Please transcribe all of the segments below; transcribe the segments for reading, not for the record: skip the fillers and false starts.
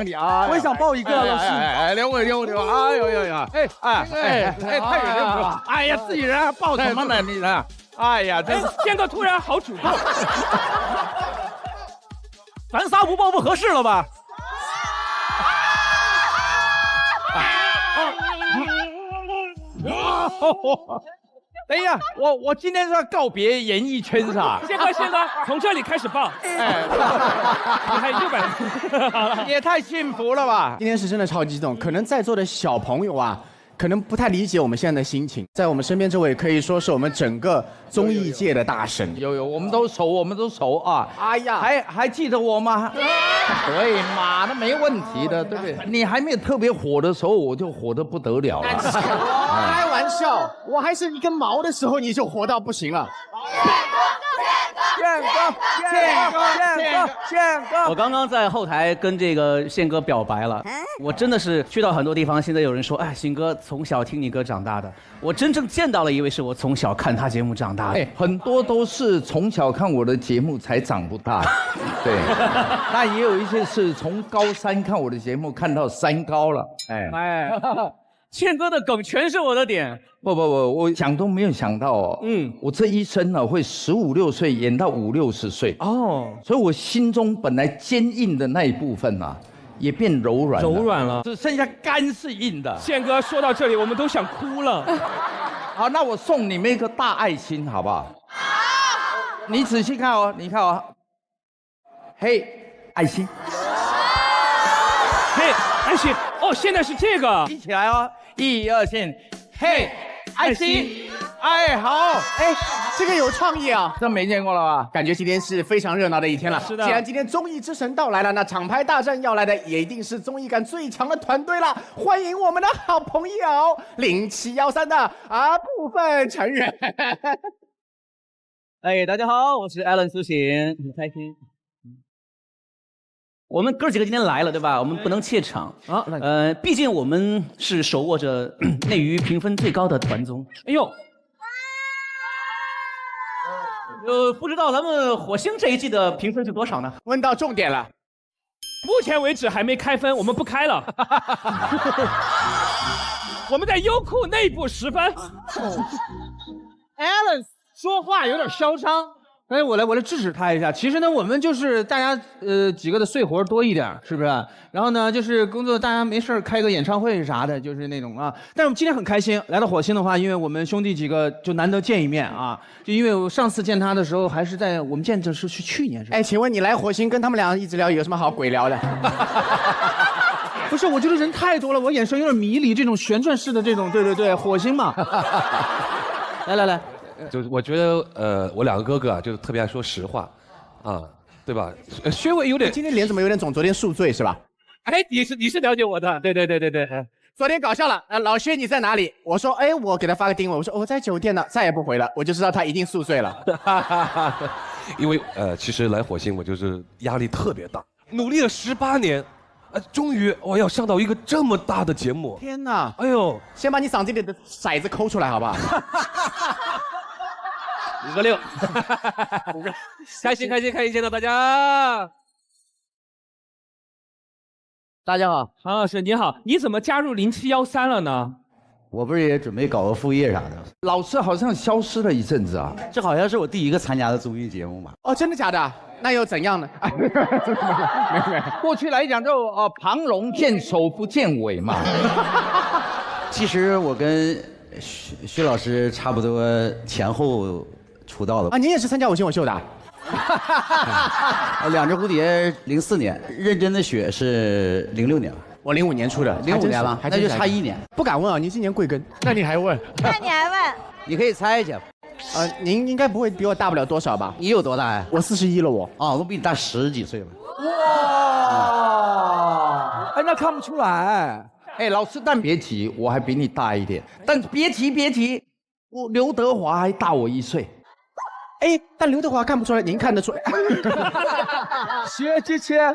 你啊！我也想抱一个，老师。两位，哎呦呀！太远了！哎呀，自己人抱什么呢？你呢？哎呀，真是宪哥突然好主动。咱仨不抱不合适了吧？等一下，我今天是要告别演艺圈是吧？宪哥，从这里开始抱。哎，你还右边，也太幸福了吧！今天是真的超级激动，可能在座的小朋友啊，可能不太理解我们现在的心情。在我们身边这位可以说是我们整个综艺界的大神。有，我们都熟啊！哎呀，还记得我吗？对嘛，那没问题的，对不对？你还没有特别火的时候，我就火得不得了了。开玩笑，我还是一根毛的时候，你就火到不行了。宪哥！我刚刚在后台跟这个宪哥表白了，我真的是去到很多地方，现在有人说，哎，宪哥从小听你歌长大的，我真正见到了一位是我从小看他节目长大的。很多都是从小看我的节目才长不大，对，那也有一些是从高三看我的节目看到三高了，宪哥的梗全是我的点。不，我想都没有想到哦。我这一生呢会15、16岁演到50、60岁哦，所以我心中本来坚硬的那一部分啊，也变柔软了，只剩下肝是硬的。宪哥说到这里，我们都想哭了。好，那我送你们一个大爱心，好不好？你仔细看哦，你看哦，嘿，爱心，嘿，爱心，哦，现在是这个，一起来哦，1、2，先，嘿，爱心，哎，好，哎，这个有创意啊，这没见过了吧？感觉今天是非常热闹的一天了。是的，既然今天综艺之神到来了，那厂牌大战要来的也一定是综艺感最强的团队了。欢迎我们的好朋友0713的部分成员。哎，大家好，我是 Alan 苏醒，很开心。我们哥几个今天来了，对吧？我们不能怯场啊。毕竟我们是手握着内娱评分最高的团综。哎呦，不知道咱们火星这一季的评分是多少呢？问到重点了，目前为止还没开分，我们不开了。我们在优酷内部10分。Alan 说话有点嚣张。哎，我来制止他一下。其实呢，我们就是大家几个的碎活多一点，是不是？然后呢，就是工作大家没事开个演唱会啥的，就是那种啊。但是我们今天很开心来到火星的话，因为我们兄弟几个就难得见一面啊。就因为我上次见他的时候，还是在我们见的是去年是吧？哎，请问你来火星跟他们俩一直聊，有什么好鬼聊的？不是，我觉得人太多了，我眼神有点迷离，这种旋转式的这种，对，火星嘛。来。就是我觉得我两个哥哥啊，就是特别爱说实话，啊，对吧？薛伟有点，今天脸怎么有点肿？昨天宿醉是吧？哎，你是了解我的，对。昨天搞笑了，老薛你在哪里？我说，哎，我给他发个定位，我说我在酒店呢，再也不回了，我就知道他一定宿醉了。因为其实来火星我就是压力特别大，努力了18年。终于我要上到一个这么大的节目！天哪！哎呦，先把你嗓子里的骰子抠出来，好不好5个6，开心见到大家。大家好，韩老师你好，你怎么加入0713了呢？我不是也准备搞个副业啥的？老师好像消失了一阵子啊，这好像是我第一个参加的综艺节目嘛。哦，真的假的？那又怎样呢？没有。过去来讲就旁龙见首不见尾嘛。其实我跟薛老师差不多前后出道的啊。您也是参加我型我秀的？两只蝴蝶04年，认真的雪是06年。我05年出的，05年了，那就差1年。不敢问啊，您今年贵庚？那你还问？你可以猜一下。您应该不会比我大不了多少吧？你有多大呀？我41了，我。哦，我比你大10几岁了。哇！哎，那看不出来。哎，老师，但别急，我还比你大一点。但别急，我刘德华还大我1岁。哎，但刘德华看不出来，您看得出来。薛之谦。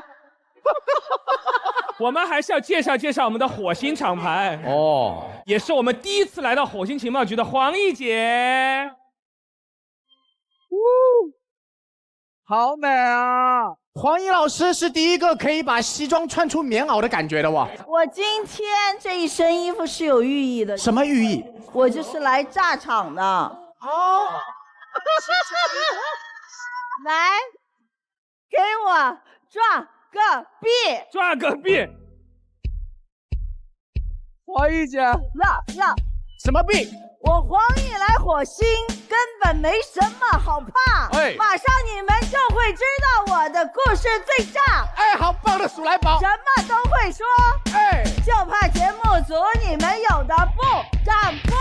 我们还是要介绍我们的火星厂牌哦，也是我们第一次来到火星情报局的黄奕姐。好美啊！黄奕老师是第一个可以把西装穿出棉袄的感觉的哇！我今天这一身衣服是有寓意的。什么寓意？我就是来炸场的。哦。来，给我抓个币！抓个币！黄奕姐，呀，什么币？我黄奕来火星根本没什么好怕，马上你们就会知道我的故事最炸。好棒的鼠来宝，什么都会说，就怕节目组你们有的不长播。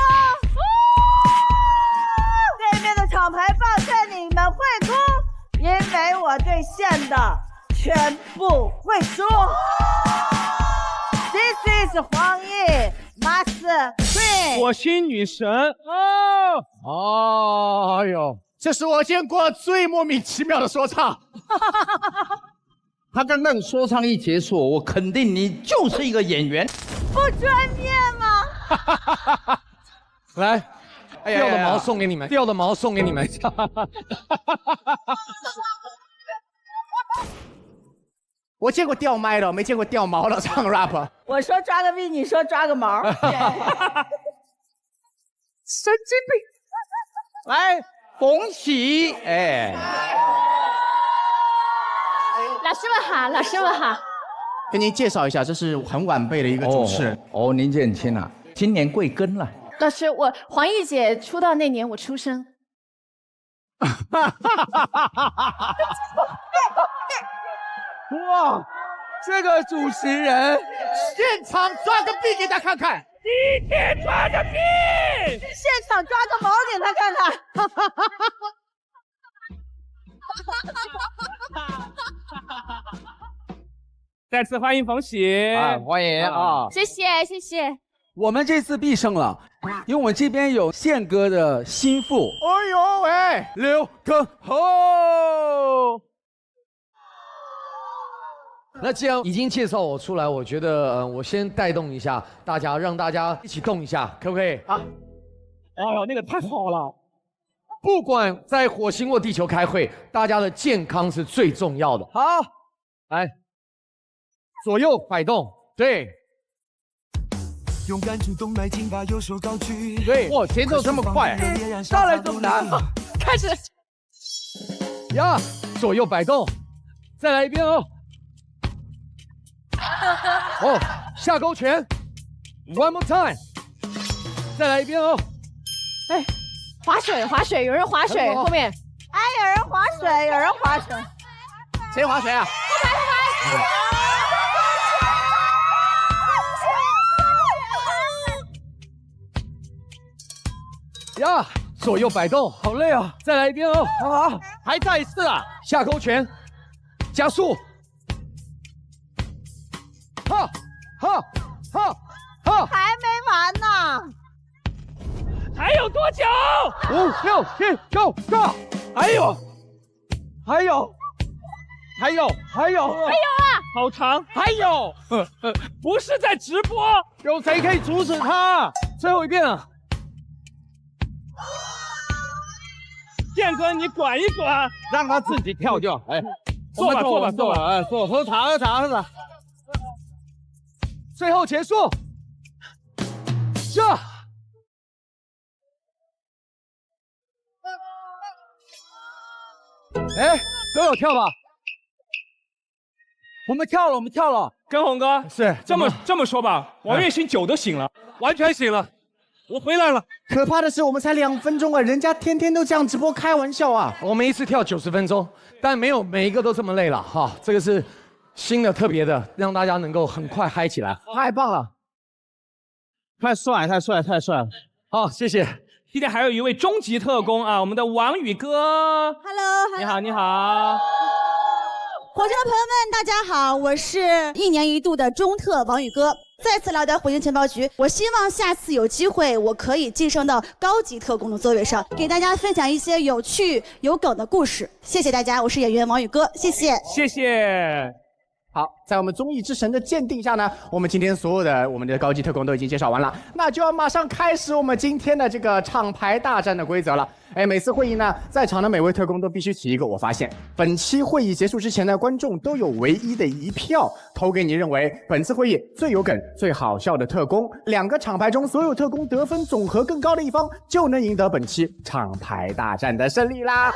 对面的厂牌抱歉你们会哭，因为我对线的全部会输。This is 黄奕 Master Queen 火星女神哎呦，这是我见过最莫名其妙的说唱。他刚刚说唱一结束，我肯定你就是一个演员，不专业吗？来，掉的毛送给你们，掉的毛送给你们。我见过掉麦的，没见过掉毛的唱 rap。我说抓个币，你说抓个毛。神经病！来，冯喜，老师们好，老师们好。跟您介绍一下，这是很晚辈的一个主持人。年纪很轻啊，今年贵庚了？老师，我黄奕姐出道那年我出生。哇，这个主持人现场抓个币给他看看，第一天抓个币，现场抓个毛给他看看。再次欢迎冯喜，欢迎啊！谢谢谢谢。我们这次必胜了，因为我们这边有宪哥的心腹。哎呦喂，刘畊宏。那既然已经介绍我出来，我觉得我先带动一下大家，让大家一起动一下，可不可以？哎呦，那个太好了！不管在火星或地球开会，大家的健康是最重要的。好，来，左右摆动，对。勇敢主动迈进，把右手高举。对，哇，节奏这么快，上来这么难，开始。呀，左右摆动，再来一遍哦。下勾拳 ，one more time， 再来一遍哦。划水，划水，有人划水，后面。有人划水，有人划水。谁划水啊？后排。呀，左右摆动，好累啊！再来一遍哦。好，还再一次啊！下勾拳，加速。还没完呢。还有多久？5、6、7、9、8。还有啊！好长，还有，不是在直播，有谁可以阻止他？最后一遍了。建哥，你管一管，让他自己跳掉。坐吧，喝茶。最后结束。这。都有跳吧？我们跳了。跟宏哥是这么说吧，王栎鑫酒都醒了，完全醒了，我回来了。可怕的是，我们才2分钟啊，人家天天都这样直播，开玩笑啊！我们一次跳90分钟，但没有每一个都这么累了哈。这个是新的特别的，让大家能够很快嗨起来，太棒了，太帅了！好，谢谢。今天还有一位终极特工啊，我们的王宇哥。Hello， 你好。火星的朋友们，大家好，我是1年1度的中特王宇哥，再次来到火星情报局。我希望下次有机会，我可以晋升到高级特工的座位上，给大家分享一些有趣有梗的故事。谢谢大家，我是演员王宇哥，谢谢。谢谢。好，在我们综艺之神的鉴定下呢，我们今天所有的我们的高级特工都已经介绍完了，那就要马上开始我们今天的这个厂牌大战的规则了。每次会议呢，在场的每位特工都必须起一个我发现。本期会议结束之前呢，观众都有唯一的一票投给你认为本次会议最有梗、最好笑的特工。2个厂牌中所有特工得分总和更高的一方，就能赢得本期厂牌大战的胜利啦。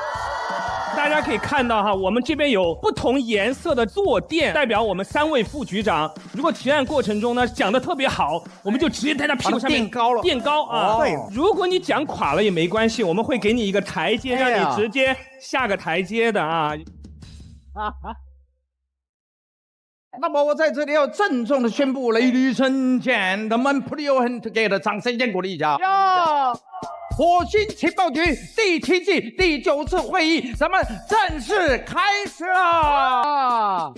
大家可以看到哈，我们这边有不同颜色的坐垫，代表我们3位副局长。如果提案过程中呢讲得特别好，我们就直接在他屁股上面垫高啊。对，如果你讲垮了也没关系，我们会给你一个台阶，让你直接下个台阶的啊。那么我在这里要郑重的宣布 ，Ladies and Gentlemen, put your hands together， 掌声坚鼓励一下。火星情报局第7季第9次会议，咱们正式开始啦！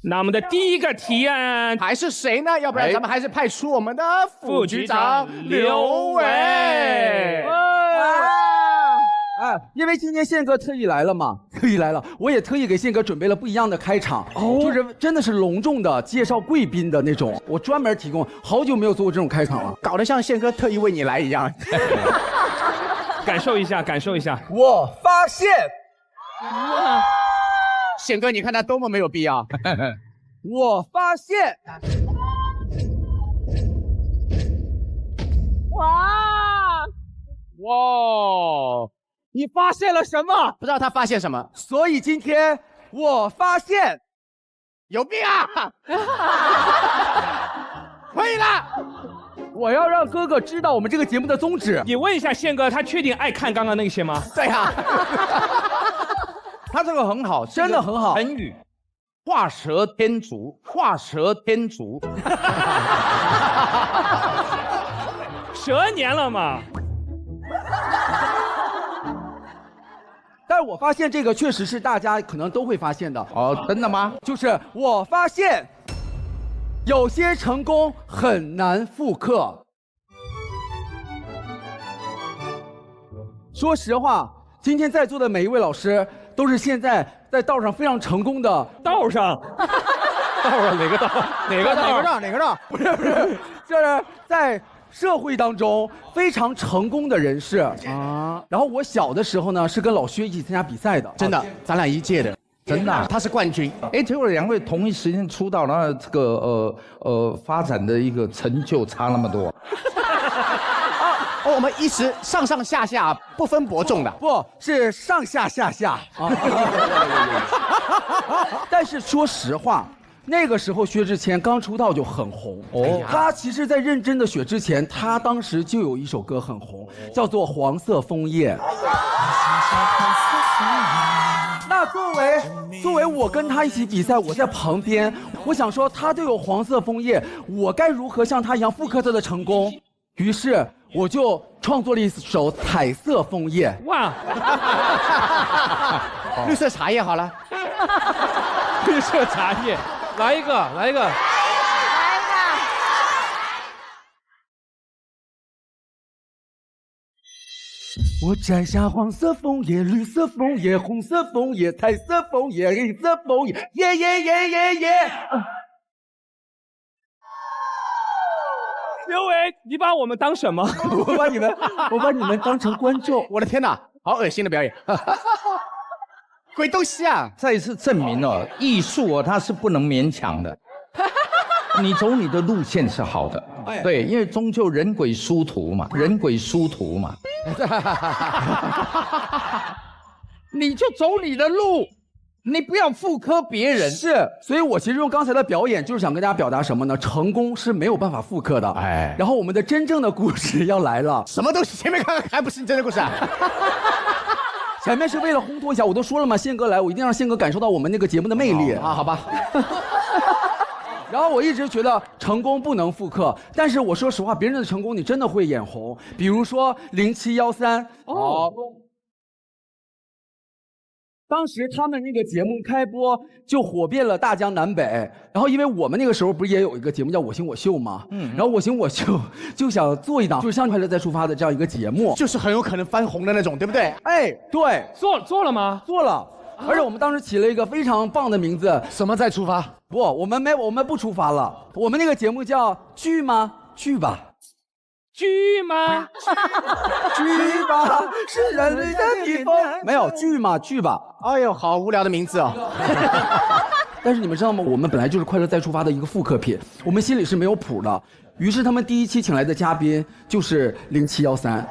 那我们的第一个提案还是谁呢？要不然咱们还是派出我们的副局长刘伟。因为今天宪哥特意来了嘛，我也特意给宪哥准备了不一样的开场，就是真的是隆重的介绍贵宾的那种，我专门提供，好久没有做过这种开场了，搞得像宪哥特意为你来一样。感受一下。我发现，宪哥，你看他多么没有必要。我发现，哇！你发现了什么？不知道他发现什么，所以今天我发现有病啊！可以了，我要让哥哥知道我们这个节目的宗旨。你问一下宪哥，他确定爱看刚刚那些吗？对啊，他这个很好，真的很好。成语，画蛇添足，画蛇添足。蛇年了嘛。但是我发现这个确实是大家可能都会发现的。真的吗？就是我发现，有些成功很难复刻。说实话，今天在座的每一位老师都是现在在道上非常成功的。道上哪个道？哪个道？不是，就是在社会当中非常成功的人士啊。然后我小的时候呢，是跟老薛一起参加比赛的，真的，咱俩一届的，真的，他是冠军。结果2位同一时间出道，然后这个发展的一个成就差那么多。我们一直上上下下不分伯仲的，不是上下下下啊。但是说实话，那个时候薛之谦刚出道就很红他其实在认真的雪之前，他当时就有一首歌很红，叫做《黄色枫叶》。那作为我跟他一起比赛，我在旁边，我想说他都有黄色枫叶，我该如何像他一样复刻他的成功？于是我就创作了一首《彩色枫叶》。哇！绿色茶叶好了，绿色茶叶。来一个。我摘下黄色枫叶、绿色枫叶、红色枫叶、彩色枫叶、黑色枫叶，耶耶耶耶耶！刘伟，你把我们当什么？我把你们当成观众。我的天哪，好恶心的表演！鬼东西啊！再一次证明了艺术它是不能勉强的。你走你的路线是好的，对，因为终究人鬼殊途嘛，你就走你的路，你不要复刻别人。是，所以我其实用刚才的表演就是想跟大家表达什么呢？成功是没有办法复刻的。然后我们的真正的故事要来了。什么东西？前面看还不是你真的故事啊？前面是为了烘托一下，我都说了嘛，宪哥来，我一定让宪哥感受到我们那个节目的魅力啊，好吧。然后我一直觉得成功不能复刻，但是我说实话，别人的成功你真的会眼红。比如说0713，当时他们那个节目开播就火遍了大江南北，然后因为我们那个时候不是也有一个节目叫《我行我秀》吗？然后我行我秀就想做一档就是向快乐再出发的这样一个节目，就是很有可能翻红的那种，对不对？对，做了吗？做了。而且我们当时起了一个非常棒的名字，什么再出发？不，我们不出发了，我们那个节目叫剧吗？剧吧。剧吗？剧吧，是人类的地方。没有剧嘛，剧吧。哎呦，好无聊的名字哦。但是你们知道吗？我们本来就是《快乐再出发》的一个复刻品，我们心里是没有谱的。于是他们第一期请来的嘉宾就是0713。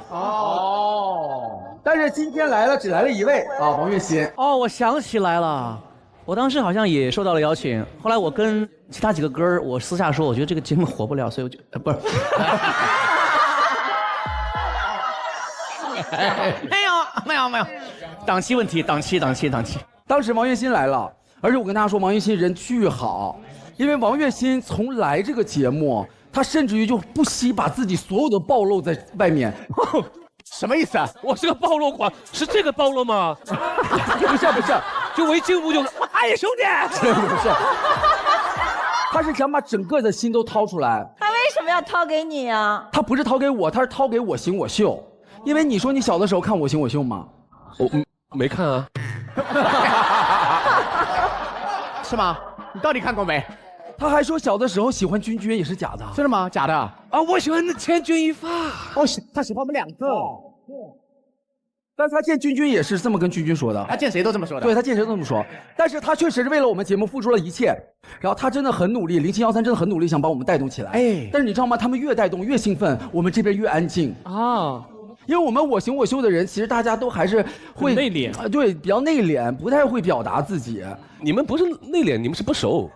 但是今天来了，只来了一位啊，王栎鑫。我想起来了，我当时好像也受到了邀请，后来我跟其他几个哥我私下说，我觉得这个节目火不了，所以我就不是。没有，档期问题，档期。当时王栎鑫来了，而且我跟大家说，王栎鑫人巨好，因为王栎鑫从来这个节目，他甚至于就不惜把自己所有的暴露在外面。什么意思啊？我是个暴露狂，是这个暴露吗？不是，就我一进屋就，哎呀兄弟，不是，他是想把整个的心都掏出来。他为什么要掏给你啊？他不是掏给我，他是掏给我行我秀。因为你说你小的时候看我行我秀吗？我没看啊。是吗？你到底看过没？他还说小的时候喜欢君君也是假的。真的吗？假的啊！我喜欢千钧一发。他喜欢我们两个。但是他见君君也是这么跟君君说的。他见谁都这么说的。对，他见谁都这么说。但是他确实是为了我们节目付出了一切，然后他真的很努力，0713真的很努力想把我们带动起来。但是你知道吗？他们越带动越兴奋，我们这边越安静啊。因为我们我行我秀的人，其实大家都还是会内敛，对，比较内敛，不太会表达自己。你们不是内敛，你们是不熟。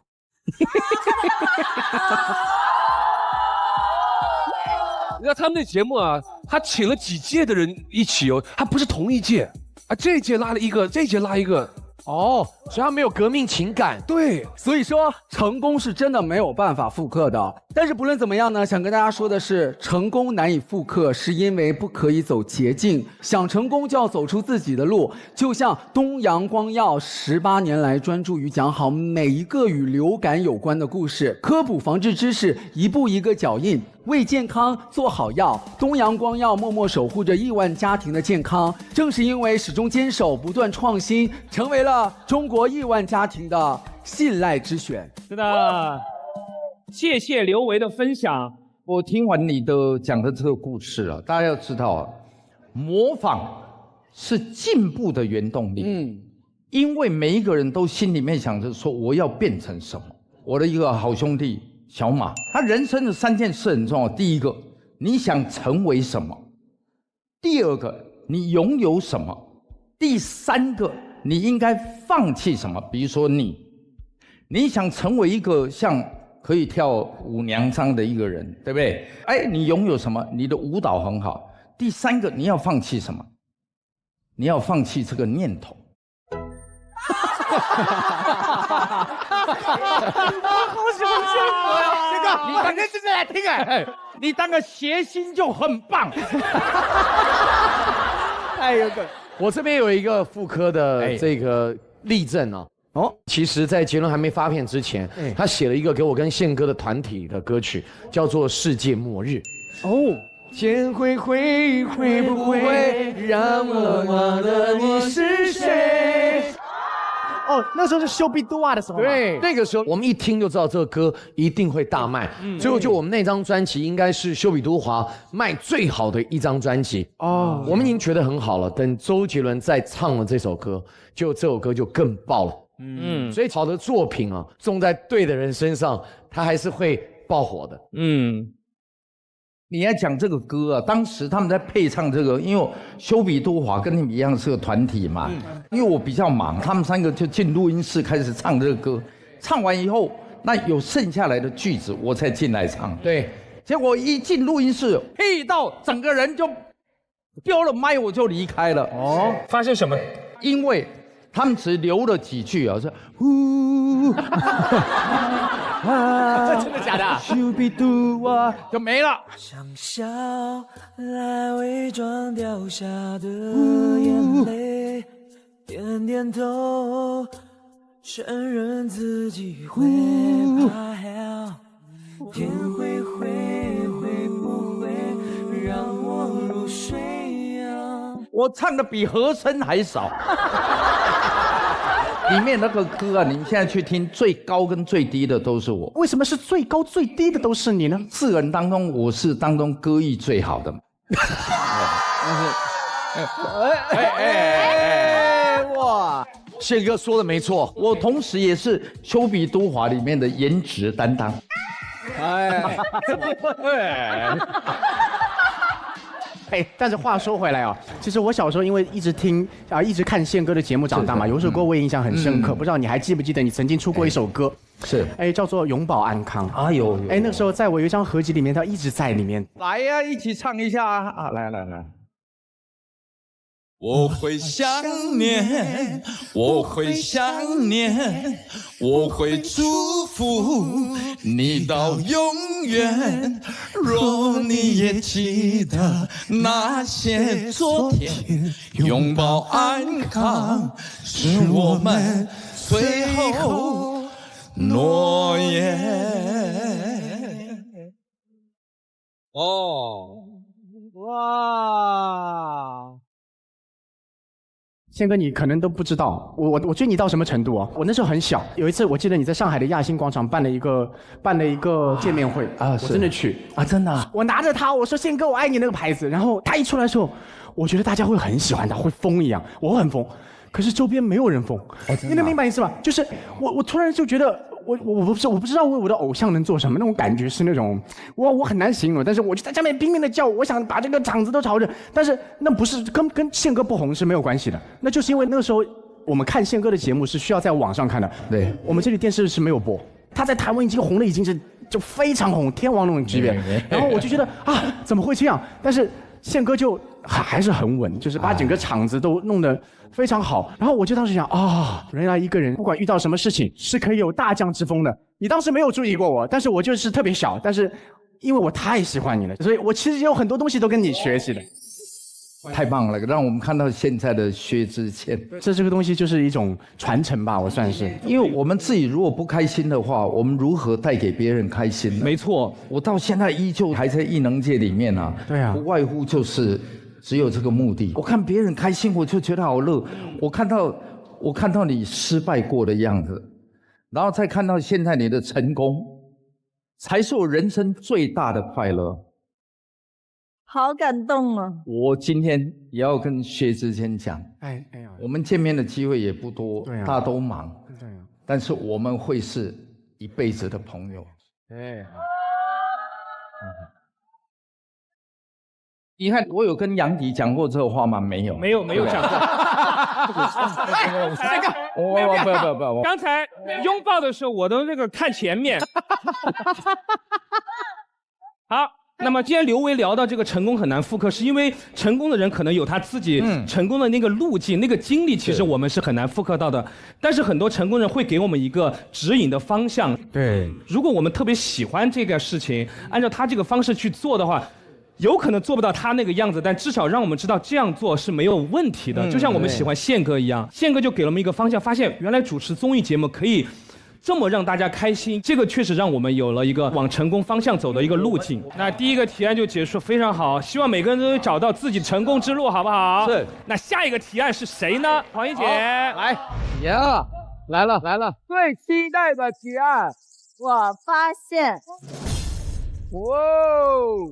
你知道他们那节目啊，他请了几届的人一起哦，他不是同一届啊，这一届拉了一个，这一届拉一个。所以他没有革命情感。对，所以说成功是真的没有办法复刻的。但是不论怎么样呢，想跟大家说的是，成功难以复刻，是因为不可以走捷径。想成功就要走出自己的路。就像东阳光药18年来专注于讲好每一个与流感有关的故事，科普防治知识，一步一个脚印。为健康做好药，东阳光药默默守护着亿万家庭的健康。正是因为始终坚守、不断创新，成为了中国亿万家庭的信赖之选。是的，谢谢刘维的分享。我听完你的讲的这个故事啊，大家要知道啊，模仿是进步的原动力。因为每一个人都心里面想着说我要变成什么。我的一个好兄弟小马，他人生的3件事很重要。第一个，你想成为什么；第二个，你拥有什么；第3个，你应该放弃什么。比如说你想成为一个像可以跳舞娘腔的一个人，对不对？你拥有什么？你的舞蹈很好。第3个，你要放弃什么？你要放弃这个念头。好喜欢这个呀！这个你很认真的来听你当个谐星就很棒。太有梗！我这边有一个复刻的这个例证啊。其实，在杰伦还没发片之前，他写了一个给我跟宪哥的团体的歌曲，叫做《世界末日》。天会不会让我忘了你是谁？那时候是修比多瓦的时候。对，那个时候我们一听就知道这个歌一定会大卖。最后就我们那张专辑应该是修比多华卖最好的一张专辑。我们已经觉得很好了。等周杰伦再唱了这首歌，这首歌就更爆了。所以好的作品啊，种在对的人身上，它还是会爆火的。你要讲这个歌啊，当时他们在配唱这个，因为修比多华跟你们一样是个团体嘛，因为我比较忙，他们3个就进录音室开始唱这个歌，唱完以后，那有剩下来的句子我才进来唱。对，结果一进录音室，嘿到整个人就丢了麦，我就离开了。发生什么？因为他们只留了几句啊，说这真的假的？修比多华就没了。想笑来伪装掉下的眼泪，点点头，承认自己会怕hell，天会不会让我入睡啊？我唱的比和声还少。里面那个歌啊，你们现在去听，最高跟最低的都是我。为什么是最高最低的都是你呢？4个人当中，我是当中歌艺最好的。哇！宪哥说的没错，我同时也是丘比都华里面的颜值担当。但是话说回来啊，其实我小时候因为一直听一直看宪哥的节目长大嘛，有首歌我也印象很深刻，不知道你还记不记得你曾经出过一首歌，是叫做《永保安康》啊，有那个时候在我有一张合集里面，他一直在里面。来呀，一起唱一下啊！来。我会想念，我会想念，我会祝福你到永远。若你也记得那些昨天，拥抱安康是我们最后诺言。哇！宪哥，你可能都不知道，我追你到什么程度啊？我那时候很小，有一次我记得你在上海的亚新广场办了一个见面会我真的去真的啊，我拿着它，我说宪哥我爱你那个牌子，然后他一出来的时候，我觉得大家会很喜欢他，会疯一样，我很疯，可是周边没有人疯，你能明白意思吗？就是我突然就觉得。我不知道为我的偶像能做什么，那种感觉是那种我很难形容，但是我就在下面拼命的叫，我想把这个场子都吵着，但是那不是跟宪哥不红是没有关系的，那就是因为那个时候我们看宪哥的节目是需要在网上看的，对，我们这里电视是没有播，他在台湾已经红了，已经是就非常红，天王那种级别，然后我就觉得怎么会这样？但是宪哥就还是很稳，就是把整个场子都弄得非常好。然后我就当时想原来一个人不管遇到什么事情是可以有大将之风的。你当时没有注意过我，但是我就是特别小，但是因为我太喜欢你了，所以我其实有很多东西都跟你学习的。太棒了，让我们看到现在的薛之谦。这个东西就是一种传承吧，我算是。因为我们自己如果不开心的话，我们如何带给别人开心呢？没错，我到现在依旧还在艺能界里面啊。对啊，不外乎就是只有这个目的。我看别人开心，我就觉得好乐。我看到你失败过的样子，然后再看到现在你的成功，才是我人生最大的快乐。好感动啊！我今天也要跟薛之谦讲，我们见面的机会也不多，大家都忙，但是我们会是一辈子的朋友。你看，我有跟杨迪讲过这个话吗？没有，没有讲过。不，刚才拥抱的时候，我都那个看前面。好。那么今天刘维聊到这个成功很难复刻，是因为成功的人可能有他自己成功的那个路径、那个经历，其实我们是很难复刻到的。但是很多成功人会给我们一个指引的方向。对，如果我们特别喜欢这个事情，按照他这个方式去做的话，有可能做不到他那个样子，但至少让我们知道这样做是没有问题的。就像我们喜欢宪哥一样，宪哥就给了我们一个方向，发现原来主持综艺节目可以这么让大家开心，这个确实让我们有了一个往成功方向走的一个路径。那第一个提案就结束，非常好，希望每个人都能找到自己成功之路，好不好？是。那下一个提案是谁呢？黄怡姐，来，来了。最期待的提案，我发现，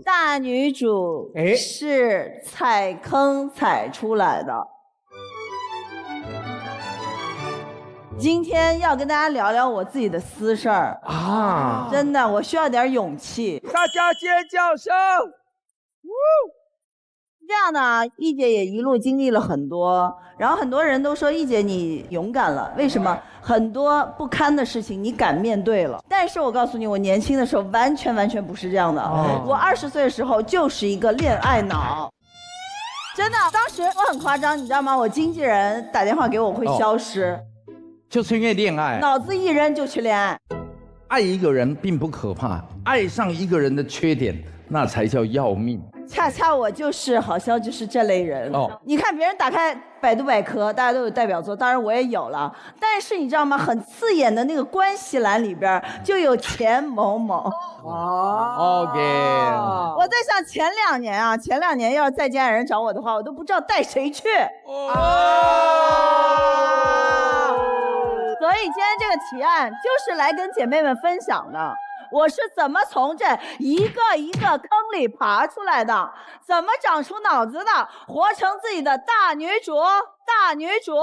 大女主是踩坑踩出来的。今天要跟大家聊聊我自己的私事儿啊！真的，我需要点勇气。大家尖叫声！这样的，易姐也一路经历了很多，然后很多人都说易姐你勇敢了，为什么？很多不堪的事情你敢面对了。但是我告诉你，我年轻的时候完全不是这样的。我20岁的时候就是一个恋爱脑。真的，当时我很夸张，你知道吗？我经纪人打电话给我会消失。就是因为恋爱，脑子一扔就去恋爱。爱一个人并不可怕，爱上一个人的缺点，那才叫要命。恰恰我好像就是这类人。你看别人打开百度百科，大家都有代表作，当然我也有了。但是你知道吗？很刺眼的那个关系栏里边就有钱某某。OK。我在想前两年要是再见爱人找我的话，我都不知道带谁去。所以今天这个提案就是来跟姐妹们分享的。我是怎么从这一个一个坑里爬出来的，怎么长出脑子的，活成自己的大女主。大女主。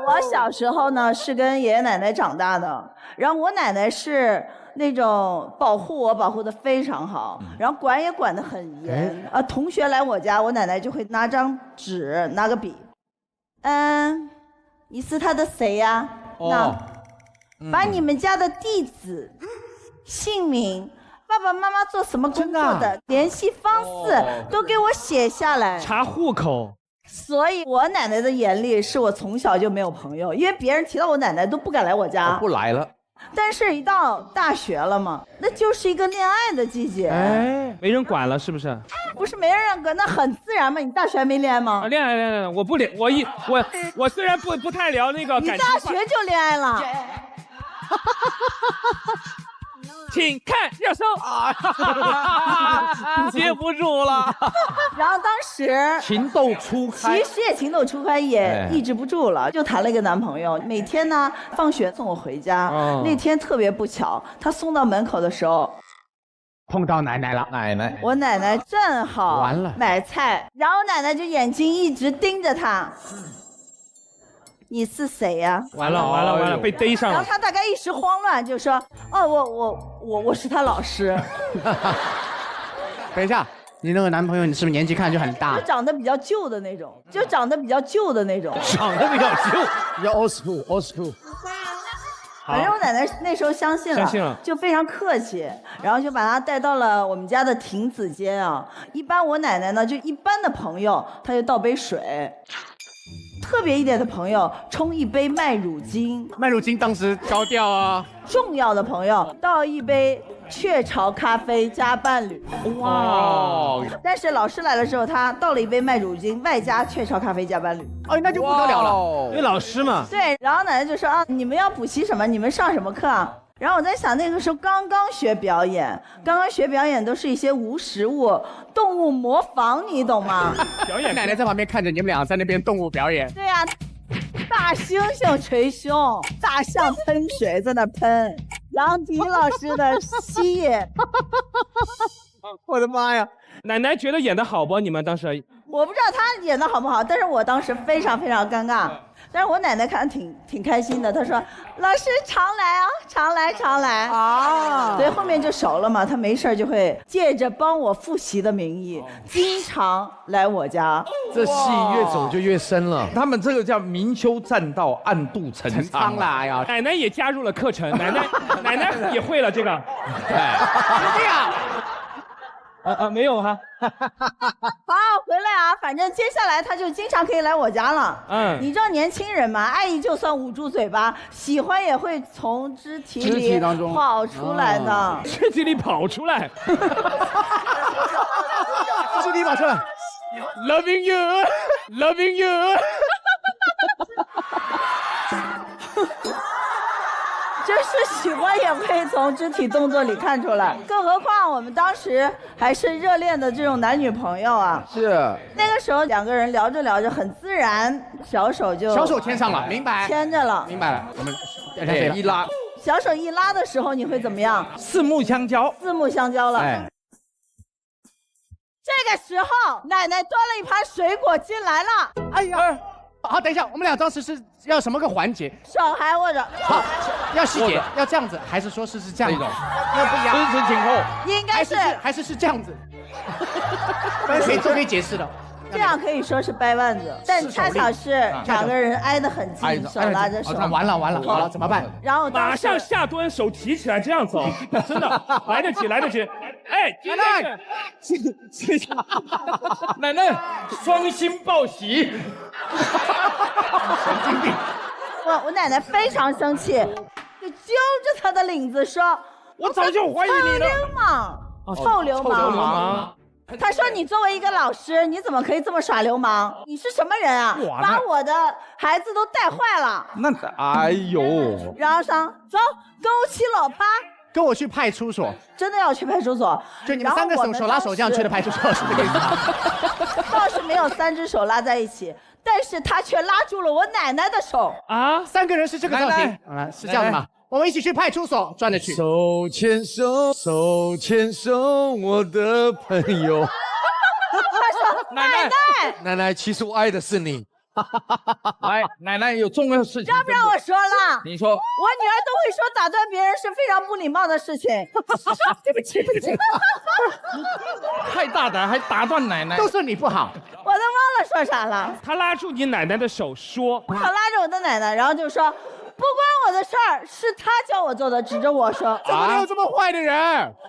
我小时候呢是跟爷爷奶奶长大的，然后我奶奶是那种保护我保护得非常好，然后管也管得很严。同学来我家，我奶奶就会拿张纸拿个笔，你是他的谁呀？那把你们家的地址、姓名、爸爸妈妈做什么工作的、联系方式都给我写下来，查户口。所以我奶奶的严厉是我从小就没有朋友，因为别人提到我奶奶都不敢来我家。不来了。但是一到大学了嘛，那就是一个恋爱的季节。没人管了是不是？不是没人管，那很自然嘛。你大学还没恋爱吗？恋爱，我不恋，我虽然不太聊那个感情。你大学就恋爱了。请看热搜接不住了。然后当时情窦初开，其实也情窦初开，也抑制不住了，就谈了一个男朋友。每天呢，放学送我回家。那天特别不巧，他送到门口的时候，碰到奶奶了。我奶奶正好完了买菜，然后我奶奶就眼睛一直盯着他。你是谁呀？完了，被逮上了。然后他大概一时慌乱，就说：“我是他老师。”等一下，你那个男朋友，你是不是年纪看就很大？就长得比较旧的那种，长得比较旧。比较 old school。反正我奶奶那时候相信了，就非常客气，然后就把他带到了我们家的亭子间啊。一般我奶奶呢，就一般的朋友，她就倒杯水。特别一点的朋友冲一杯麦乳精，麦乳精当时高调啊。重要的朋友倒一杯雀巢咖啡加伴侣。哇！但是老师来了之后，他倒了一杯麦乳精，外加雀巢咖啡加伴侣。那就不得了了，因为老师嘛。对，然后奶奶就说你们要补习什么？你们上什么课啊？然后我在想，那个时候刚刚学表演都是一些无实物、动物模仿，你懂吗？表演，奶奶在旁边看着你们俩在那边动物表演。对呀，大猩猩捶胸，大象喷水在那喷，杨迪老师的戏。我的妈呀！奶奶觉得演得好不？你们当时？我不知道她演得好不好，但是我当时非常非常尴尬。但是我奶奶看挺开心的，她说：“老师常来啊，常来啊。”所以后面就熟了嘛，她没事就会借着帮我复习的名义，经常来我家。这戏越走就越深了。他们这个叫明修栈道，暗度陈仓啦呀！奶奶也加入了课程，奶奶也会了这个。对呀。没有哈。好，回来啊！反正接下来他就经常可以来我家了。你知道年轻人嘛，爱意就算捂住嘴巴，喜欢也会从肢体里跑出来的。肢体里跑出来。肢体跑出来。Loving you。就是喜欢也会从肢体动作里看出来，更何况我们当时还是热恋的这种男女朋友啊。是。那个时候两个人聊着聊着，很自然，小手牵上了，明白？牵着了，明白了。我们一拉，小手一拉的时候，你会怎么样？四目相交了。这个时候，奶奶端了一盘水果进来了。哎呀！好，等一下，我们俩当时是要什么个环节？手还握着。好，要细节，要这样子，还是说是这样子？要不一样。身前后。应该是还是这样子。都可以解释的。这样可以说是掰腕子，但恰巧是两个人挨得很近，手拉着手。完了，好了，怎么办？然后马上下蹲，手提起来这样走，真的来得及。哎，奶奶，双星报喜。神经病！我奶奶非常生气，就揪着他的领子说：“我早就怀疑你了，臭流氓！”他说：“你作为一个老师，你怎么可以这么耍流氓？你是什么人啊？把我的孩子都带坏了。”哎呦！然后说：“走，跟我起裸趴。”跟我去派出所。真的要去派出所？就你们3个手拉手这样去的派出所是这个意思吗？倒是没有3只手拉在一起，但是他却拉住了我奶奶的手。啊，3个人是这个造型，是这样的吗？我们一起去派出所，转着去。手牵手，手牵手，我的朋友。奶奶，其实我爱的是你。来，奶奶有重要事情。让不让我说了？你说。我女儿都会说打断别人是非常不礼貌的事情。对不起，对不起。太大胆，还打断奶奶。都是你不好。我都忘了说啥了。他拉住你奶奶的手说。他拉着我的奶奶，然后就说。不关我的事儿，是他教我做的，指着我说：“怎么能有这么坏的人？”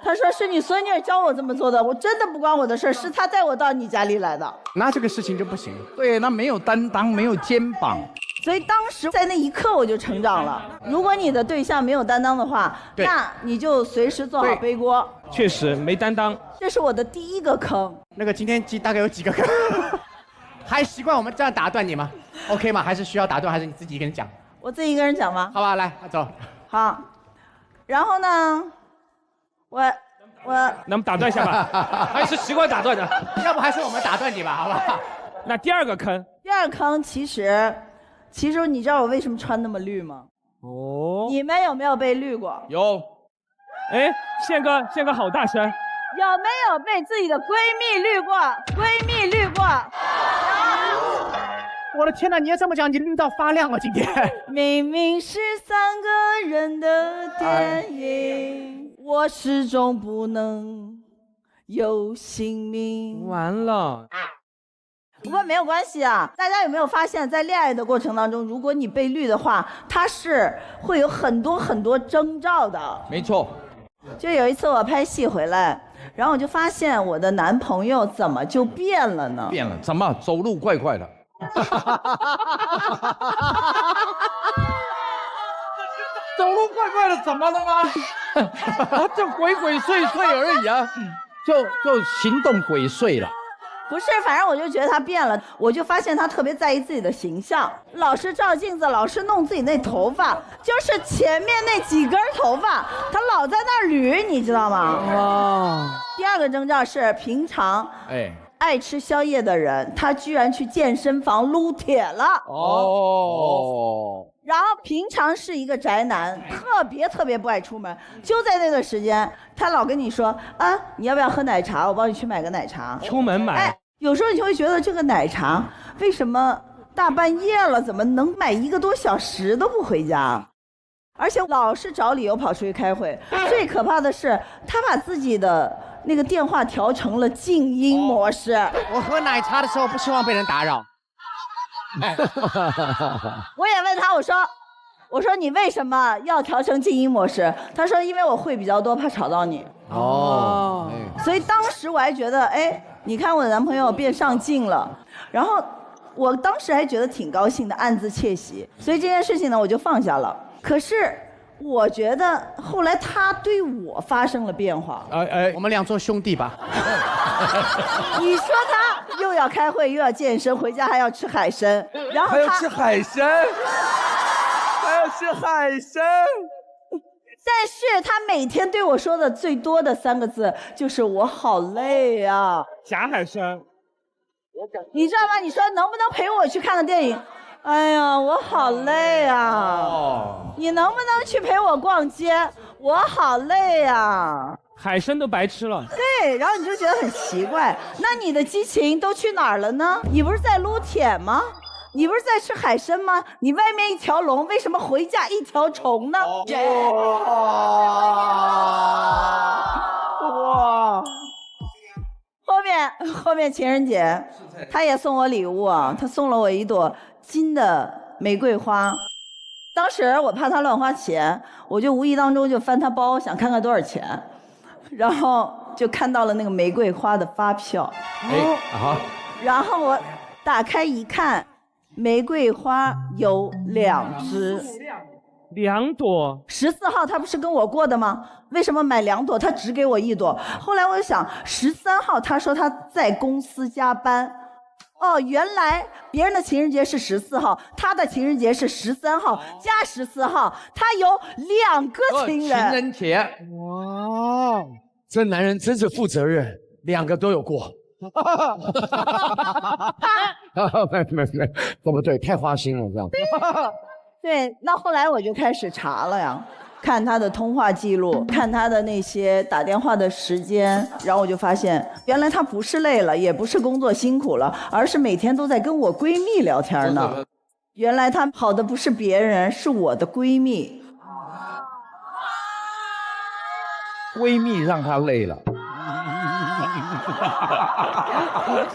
他说：“是你孙女教我这么做的，我真的不关我的事儿，是他带我到你家里来的。”那这个事情就不行了。对，那没有担当，没有肩膀。所以当时在那一刻我就成长了。如果你的对象没有担当的话，那你就随时做好背锅。确实没担当。这是我的第一个坑。那个今天大概有几个坑？还习惯我们这样打断你吗 ？OK 吗？还是需要打断？还是你自己一个人讲？我自己一个人讲吗？好吧，来，走。好，然后呢，我能打断一下吧？还是习惯打断的，要不还是我们打断你吧，好吧？那第二个坑，其实你知道我为什么穿那么绿吗？哦，你们有没有被绿过？有。哎，宪哥好大声。有没有被自己的闺蜜绿过？闺蜜绿过。我的天哪！你要这么讲，你绿到发亮了今天。明明是3个人的电影，我始终不能有姓名。完了。不过没有关系啊，大家有没有发现，在恋爱的过程当中，如果你被绿的话，它是会有很多征兆的。没错。就有一次我拍戏回来，然后我就发现我的男朋友怎么就变了呢？变了？怎么走路怪怪的？走路怪怪的，怎么了吗？就鬼鬼祟祟而已啊，就行动鬼祟了。不是，反正我就觉得他变了，我就发现他特别在意自己的形象，老是照镜子，老是弄自己那头发，就是前面那几根头发，他老在那儿捋，你知道吗？哇！第二个征兆是平常爱吃宵夜的人，他居然去健身房撸铁了。哦。然后平常是一个宅男，特别不爱出门。就在那段时间，他老跟你说啊，你要不要喝奶茶？我帮你去买个奶茶。出门买。哎，有时候你就会觉得这个奶茶为什么大半夜了，怎么能买1个多小时都不回家？而且老是找理由跑出去开会。最可怕的是，他把自己的那个电话调成了静音模式。我喝奶茶的时候不希望被人打扰。我也问他，我说你为什么要调成静音模式？他说因为我会比较多，怕吵到你。哦。所以当时我还觉得，哎，你看我的男朋友变上进了，然后我当时还觉得挺高兴的，暗自窃喜。所以这件事情呢，我就放下了。可是我觉得后来他对我发生了变化。我们俩做兄弟吧。你说他又要开会又要健身，回家还要吃海参，然后还要吃海参，还要吃海参。但是他每天对我说的最多的3个字就是我好累啊。假海参。你知道吗？你说能不能陪我去看个电影？哎呀，我好累啊！哦，你能不能去陪我逛街？我好累啊！海参都白吃了。对，然后你就觉得很奇怪，那你的激情都去哪儿了呢？你不是在撸铁吗？你不是在吃海参吗？你外面一条龙，为什么回家一条虫呢？哇！后面情人节，他也送我礼物啊，他送了我一朵金的玫瑰花。当时我怕他乱花钱，我就无意当中就翻他包，想看看多少钱，然后就看到了那个玫瑰花的发票。然后我打开一看，玫瑰花有2只。2朵，14号他不是跟我过的吗？为什么买2朵？他只给我1朵。后来我就想，13号他说他在公司加班，哦，原来别人的情人节是14号，他的情人节是13号加14号，他有2个情人。情人节，哇，这男人真是负责任，2个都有过。没，这不对，太花心了这样。对，那后来我就开始查了呀，看他的通话记录，看他的那些打电话的时间，然后我就发现，原来他不是累了，也不是工作辛苦了，而是每天都在跟我闺蜜聊天呢。原来他跑的不是别人，是我的闺蜜。闺蜜让他累了。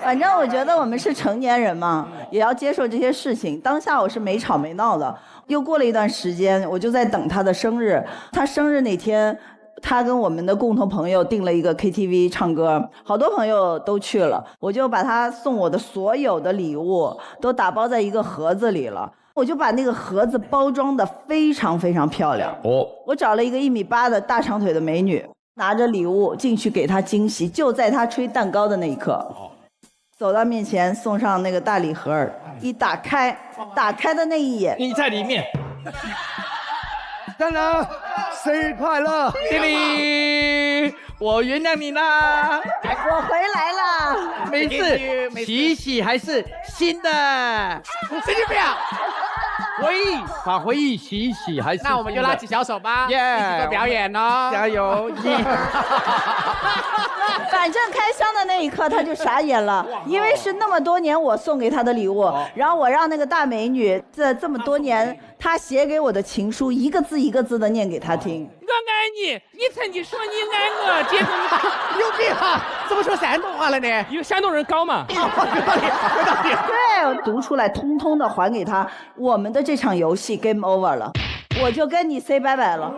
反正我觉得我们是成年人嘛，也要接受这些事情。当下我是没吵没闹的。又过了一段时间，我就在等他的生日。他生日那天，他跟我们的共同朋友订了一个 KTV 唱歌，好多朋友都去了。我就把他送我的所有的礼物都打包在一个盒子里了。我就把那个盒子包装得非常非常漂亮。我找了一个1.8米的大长腿的美女，拿着礼物进去给他惊喜，就在他吹蛋糕的那一刻，走到面前送上那个大礼盒，一打开，打开的那一眼，你在里面。当然，生日快乐，弟弟，我原谅你啦，我回来了，没事，喜喜还是新的，神经病，把回忆洗一洗还是。那我们就拉起小手吧，一起做表演哦，加油！反正开箱的那一刻他就傻眼了，因为是那么多年我送给他的礼物，然后我让那个大美女这么多年她写给我的情书一个字一个字的念给他听。我爱你，你曾经说你爱我，结果有病啊！怎么说山东话了呢？因为山东人高嘛。有道理。对，我读出来，通通的还给他。我们的这场游戏 game over 了，我就跟你 say 拜拜了。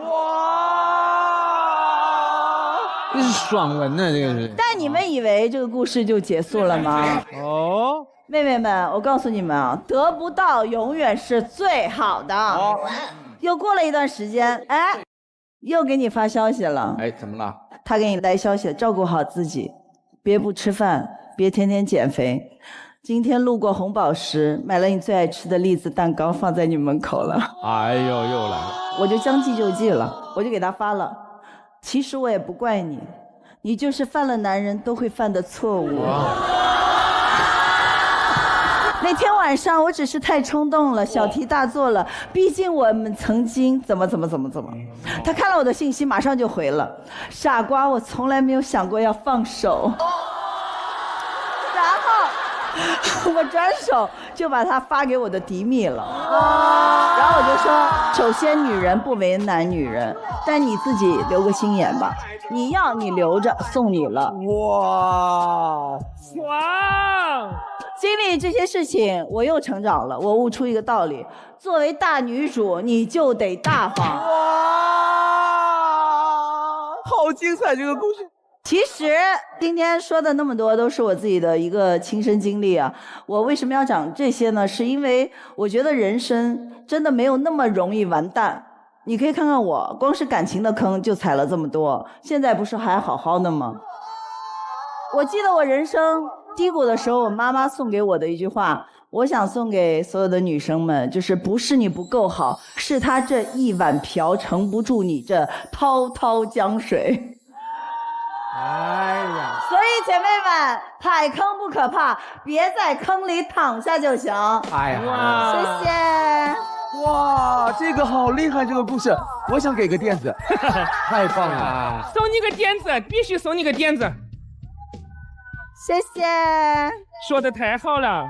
这是爽文呢，这个是。但你们以为这个故事就结束了吗？哦，妹妹们，我告诉你们啊，得不到永远是最好的。又过了一段时间，哎，又给你发消息了。哎，怎么了？他给你来消息，照顾好自己，别不吃饭，别天天减肥。今天路过红宝石，买了你最爱吃的栗子蛋糕，放在你门口了。哎呦，又来了！我就将计就计了，我就给他发了。其实我也不怪你，你就是犯了男人都会犯的错误。那天晚上我只是太冲动了，小题大做了。毕竟我们曾经怎么。他看了我的信息，马上就回了：傻瓜，我从来没有想过要放手。然后我转手就把他发给我的迪蜜了。然后我就说，首先女人不为难女人，但你自己留个心眼吧。你要你留着，送你了。哇，爽！经历这些事情，我又成长了。我悟出一个道理：作为大女主，你就得大方。哇，好精彩这个故事。其实今天说的那么多，都是我自己的一个亲身经历啊。我为什么要讲这些呢？是因为我觉得人生真的没有那么容易完蛋。你可以看看我，光是感情的坑就踩了这么多，现在不是还好好的吗？我记得我人生低谷的时候，我妈妈送给我的一句话，我想送给所有的女生们，就是不是你不够好，是她这一碗瓢盛不住你这滔滔江水。哎呀，所以姐妹们，踩坑不可怕，别在坑里躺下就行。哎呀，谢谢。哇，这个好厉害，这个故事，我想给个垫子，太棒了！送你个垫子，必须送你个垫子。谢谢。说的太好了。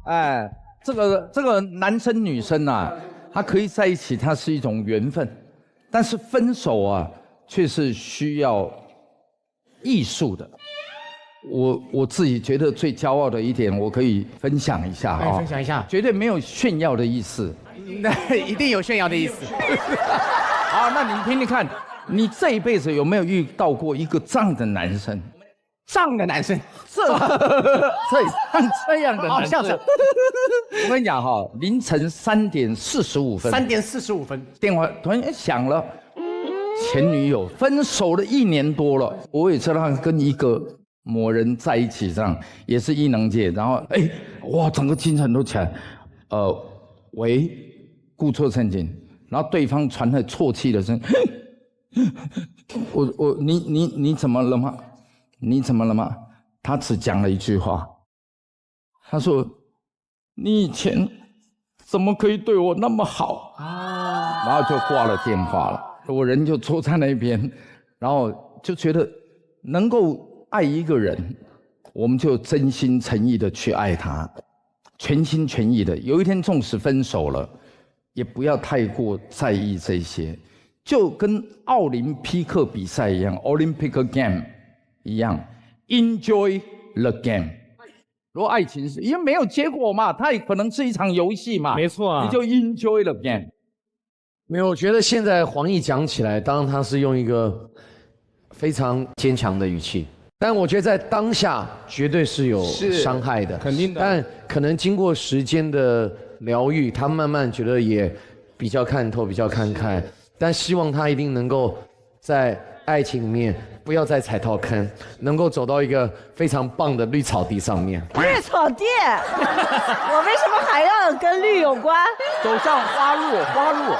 哎，这个男生女生啊，他可以在一起，它是一种缘分，但是分手啊，却是需要艺术的。我自己觉得最骄傲的一点，我可以分享一下啊，分享一下，绝对没有炫耀的意思。那一定有炫耀的意思。好，那你听听看，你这一辈子有没有遇到过一个这样的男生？这样的男生，这样的男生，我跟你讲哈，凌晨3点45分，3点45分，电话突然响了，前女友分手了1年多了，我也知道跟一个某人在一起，这样也是艺能界，然后哇，整个精神都起来，喂，故作镇静，然后对方传来啜泣的声音，你怎么了吗？你怎么了吗？他只讲了一句话，他说：“你以前怎么可以对我那么好？”然后就挂了电话了。我人就坐在那边，然后就觉得能够爱一个人，我们就真心诚意的去爱他，全心全意的。有一天纵使分手了，也不要太过在意这些，就跟奥林匹克比赛一样 ，Olympic Game 一样 ，Enjoy the game。如果爱情是因为没有结果嘛，它也可能是一场游戏嘛，没错啊，你就 Enjoy the game。没有，我觉得现在黄奕讲起来，当然他是用一个非常坚强的语气，但我觉得在当下绝对是有伤害的，肯定的。但可能经过时间的疗愈，他慢慢觉得也比较看透，比较看开。但希望他一定能够在爱情里面不要再踩到坑，能够走到一个非常棒的绿草地上面。绿草地，我为什么还要跟绿有关？走上花路，花路。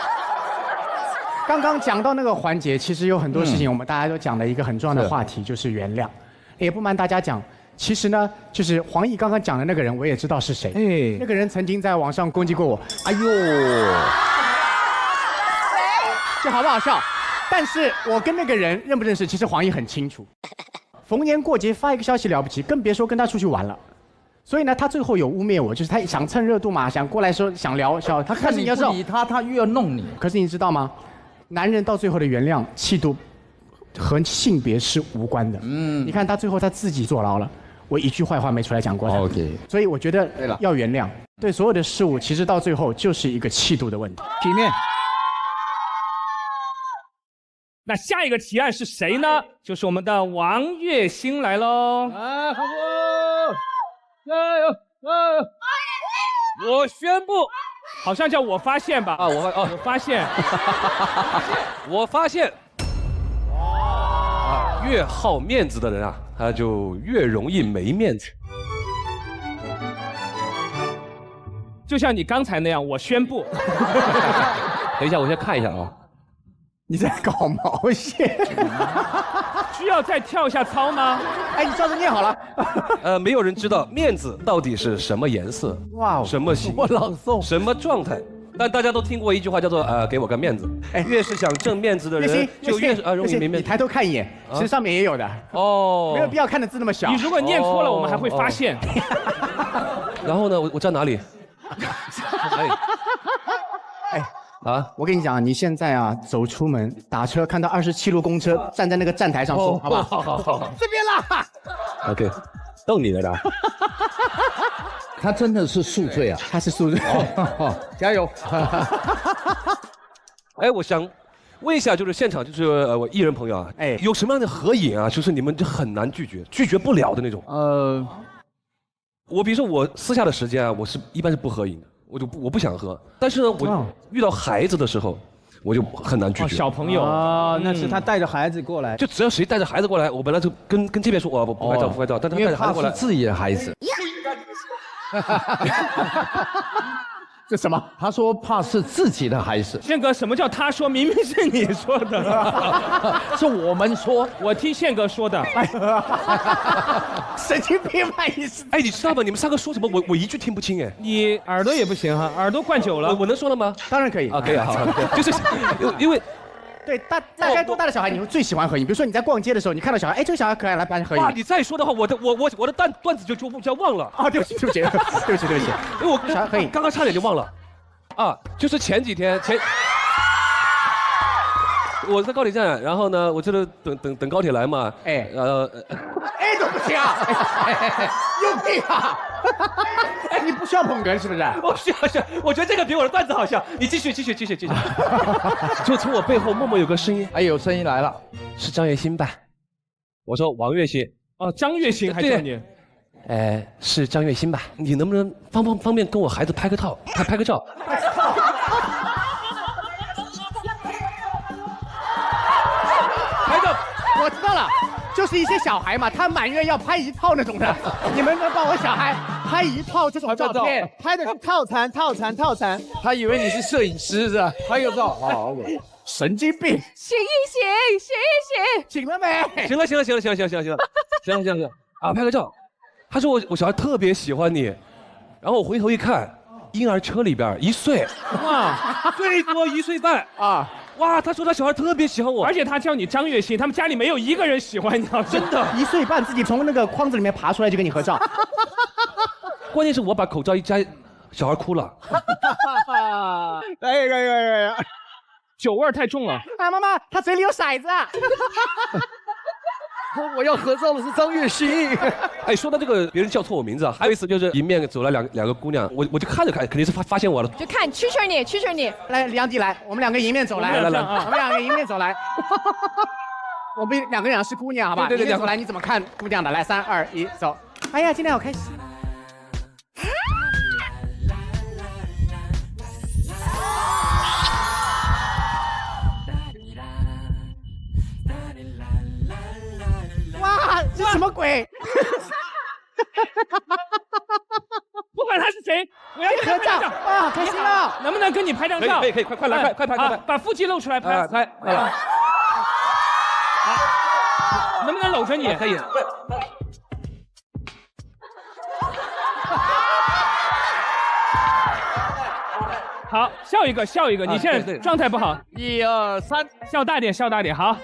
刚刚讲到那个环节，其实有很多事情，我们大家都讲了一个很重要的话题，就是原谅。也不瞒大家讲，其实呢，就是黄奕刚刚讲的那个人，我也知道是谁。哎，那个人曾经在网上攻击过我。哎呦，这好不好笑？但是我跟那个人认不认识，其实黄奕很清楚。逢年过节发一个消息了不起，更别说跟他出去玩了。所以呢，他最后有污蔑我，就是他想蹭热度嘛，想过来说想聊，他看你不理他，他越要弄你。可是你知道吗？男人到最后的原谅，气度和性别是无关的。你看他最后他自己坐牢了，我一句坏话没出来讲过他。OK， 所以我觉得要原谅，对所有的事物，其实到最后就是一个气度的问题。体面。那下一个提案是谁呢？就是我们的王栎鑫来喽！啊，好不，加油，加油！我宣布，好像叫我发现吧？我发现，我发现，越好面子的人啊，他就越容易没面子。就像你刚才那样，我宣布。等一下，我先看一下啊。你在搞毛线？需要再跳一下操吗？哎，你照着念好了。没有人知道面子到底是什么颜色，哇，什么形，我朗诵，什么状态。但大家都听过一句话，叫做给我个面子。哎，越是想挣面子的人，就越是容易没面子。你抬头看一眼，其实上面也有的。哦，没有必要看的字那么小。你如果念错了，我们还会发现。然后呢，我站哪里？哎。啊！我跟你讲，你现在啊，走出门打车，看到27路公车站在那个站台上说，好吧？好，这边啦。OK， 逗你的啦。他真的是宿醉啊！他是宿醉。加油！哎，我想问一下，就是现场就是我艺人朋友啊，哎，有什么样的合影啊？就是你们就很难拒绝不了的那种。我比如说我私下的时间啊，我一般是不合影的。我不想喝，但是呢，我遇到孩子的时候，我就很难拒绝。小朋友啊，那是他带着孩子过来，就只要谁带着孩子过来，我本来就跟这边说，我不拍照，不拍照，但他带着孩子过来，是自己的孩子。这什么？他说怕是自己的孩子。宪哥，什么叫他说？明明是你说的，是我们说，我听宪哥说的。神经病吧你是？哎，你知道吗？你们三个说什么？我一句听不清哎。你耳朵也不行哈，耳朵灌久了。我能说了吗？当然可以啊，可以啊，好，就是因为。对，大概多大的小孩你会最喜欢合影？比如说你在逛街的时候，你看到小孩，哎，这个小孩可爱，来帮你合影。哇，你再说的话，我的段子就要忘了啊！对不起，对不起，对不起，对不起，因为我小孩合影，刚刚差点就忘了啊！就是前几天我在高铁站，然后呢，我这等高铁来嘛，哎，哎，怎么不行啊？有病啊！哎，你不需要捧哏是不是？我需要，我觉得这个比我的段子好笑。你继续。就从我背后默默有个声音，哎，有声音来了，是张栎鑫吧？我说王栎鑫。哦，张栎鑫还叫你？是张栎鑫吧？你能不能方便跟我孩子拍个照？拍个照。我知道了，就是一些小孩嘛，他满月要拍一套那种的。你们能帮我小孩拍一套这种照片？拍的是套餐。他以为你是摄影师是吧？拍个照，好，神经病！醒一醒！醒了没？行了。啊，拍个照。他说我小孩特别喜欢你，然后我回头一看，婴儿车里边1岁，哇，最多1岁半啊。哇，他说他小孩特别喜欢我，而且他叫你张月心，他们家里没有一个人喜欢你，真的，1岁半自己从那个筐子里面爬出来就跟你合照。关键是我把口罩一摘，小孩哭了。哎，酒味太重了。啊，妈妈，他嘴里有骰子啊。我要合照的是张月心。哎，说到这个，别人叫错我名字啊，还有一次就是迎面走来两个姑娘，我就看着看，肯定是发现我了，就看蛐蛐你，来，杨迪来，我们2个迎面走来，来，我们2个迎面走来。我们2个人是姑娘，好吧？对，迎面走来，你怎么看姑娘的？来，3、2、1，走。哎呀，今天好开心。哇，这什么鬼？不管他是谁，我要跟他合照啊！开心了，能不能跟你拍张照？可以，快来，快拍，把腹肌露出来拍，能不能搂着你？可以。好，笑一个，你现在状态不好。1、2、3，笑大点，好。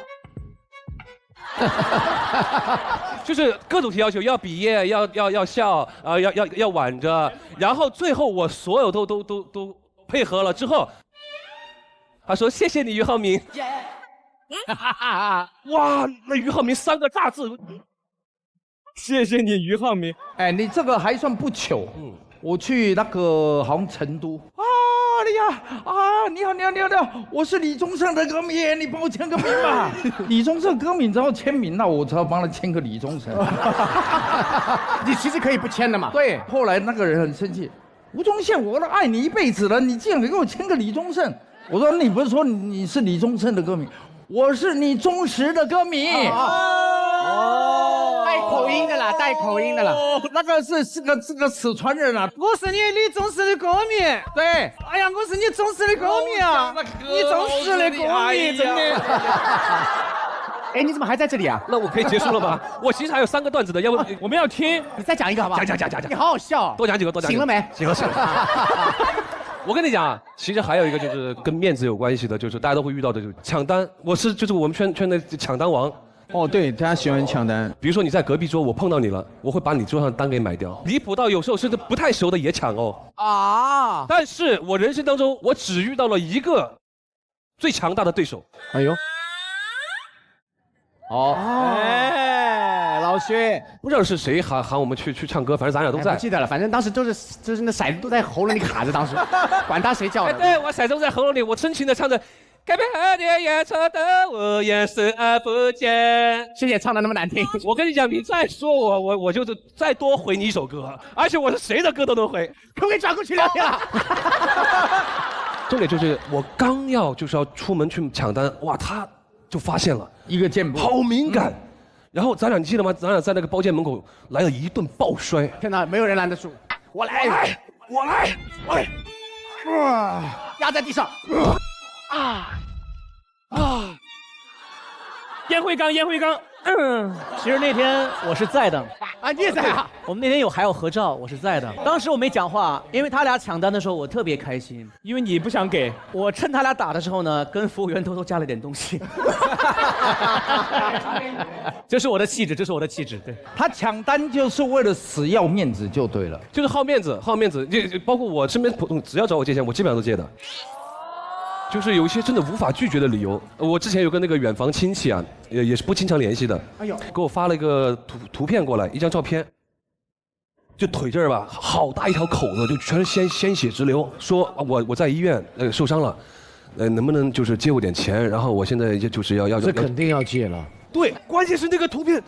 就是各种提要求，要比耶，要笑啊，要挽着，然后最后我所有都配合了之后，他说谢谢你俞灏明。哇，那俞灏明3个大字，谢谢你俞灏明。哎，你这个还算不糗。我去那个好像成都啊，你好，我是李宗盛的歌迷，你帮我签个名吧。李宗盛歌迷只要签名，那我只要帮他签个李宗盛。你其实可以不签的嘛。对，后来那个人很生气，吴宗宪，我都爱你一辈子了，你竟然给我签个李宗盛。我说你不是说你是李宗盛的歌迷，我是你忠实的歌迷。带口音的啦。那个是个四川人啊。我是你李宗盛的歌迷。对。哎呀，我是你忠实的歌迷啊！你忠实的歌迷，真的。哎，你怎么还在这里啊？那我可以结束了吗？我其实还有3个段子的，要不我们要听？你再讲一个好不好？讲。你好好笑。多讲几个。醒了没？醒了。我跟你讲啊，其实还有一个就是跟面子有关系的，就是大家都会遇到的，就是抢单。就是我们圈的抢单王。哦，对，大家喜欢抢单。比如说你在隔壁桌，我碰到你了，我会把你桌上的单给买掉。离谱到有时候甚至不太熟的也抢哦。啊！但是我人生当中，我只遇到了一个最强大的对手。哎呦。哎，老薛，不知道是谁喊我们去唱歌，反正咱俩都在。不记得了，反正当时就是那骰子都在喉咙里卡着，当时管他谁叫的。对，我骰子都在喉咙里，我深情的唱着。改变和你演唱的我眼视而不见。谢谢唱的那么难听。我跟你讲，你再说我就再多回你一首歌，而且我是谁的歌都能回。可不可以转过去聊天了？重点就是我刚要就是要出门去抢单，哇，他就发现了一个箭步，好敏感。然后咱俩你记得吗？咱俩在那个包间门口来了一顿抱摔。天哪，没有人拦得住。我来，压在地上。烟灰缸。其实那天我是在的。啊，你也在啊？我们那天还有合照，我是在的。当时我没讲话，因为他俩抢单的时候，我特别开心。因为你不想给我，趁他俩打的时候呢，跟服务员偷偷加了点东西。这是我的气质，对。他抢单就是为了死要面子就对了，就是好面子。就包括我身边只要找我借钱，我基本上都借的。就是有一些真的无法拒绝的理由。我之前有个那个远房亲戚啊，也是不经常联系的，哎呦，给我发了一个图片过来，一张照片，就腿这儿吧，好大一条口子，就全是鲜血直流。说我在医院受伤了，能不能就是借我点钱？然后我现在就是要这肯定要借了。对，关键是那个图片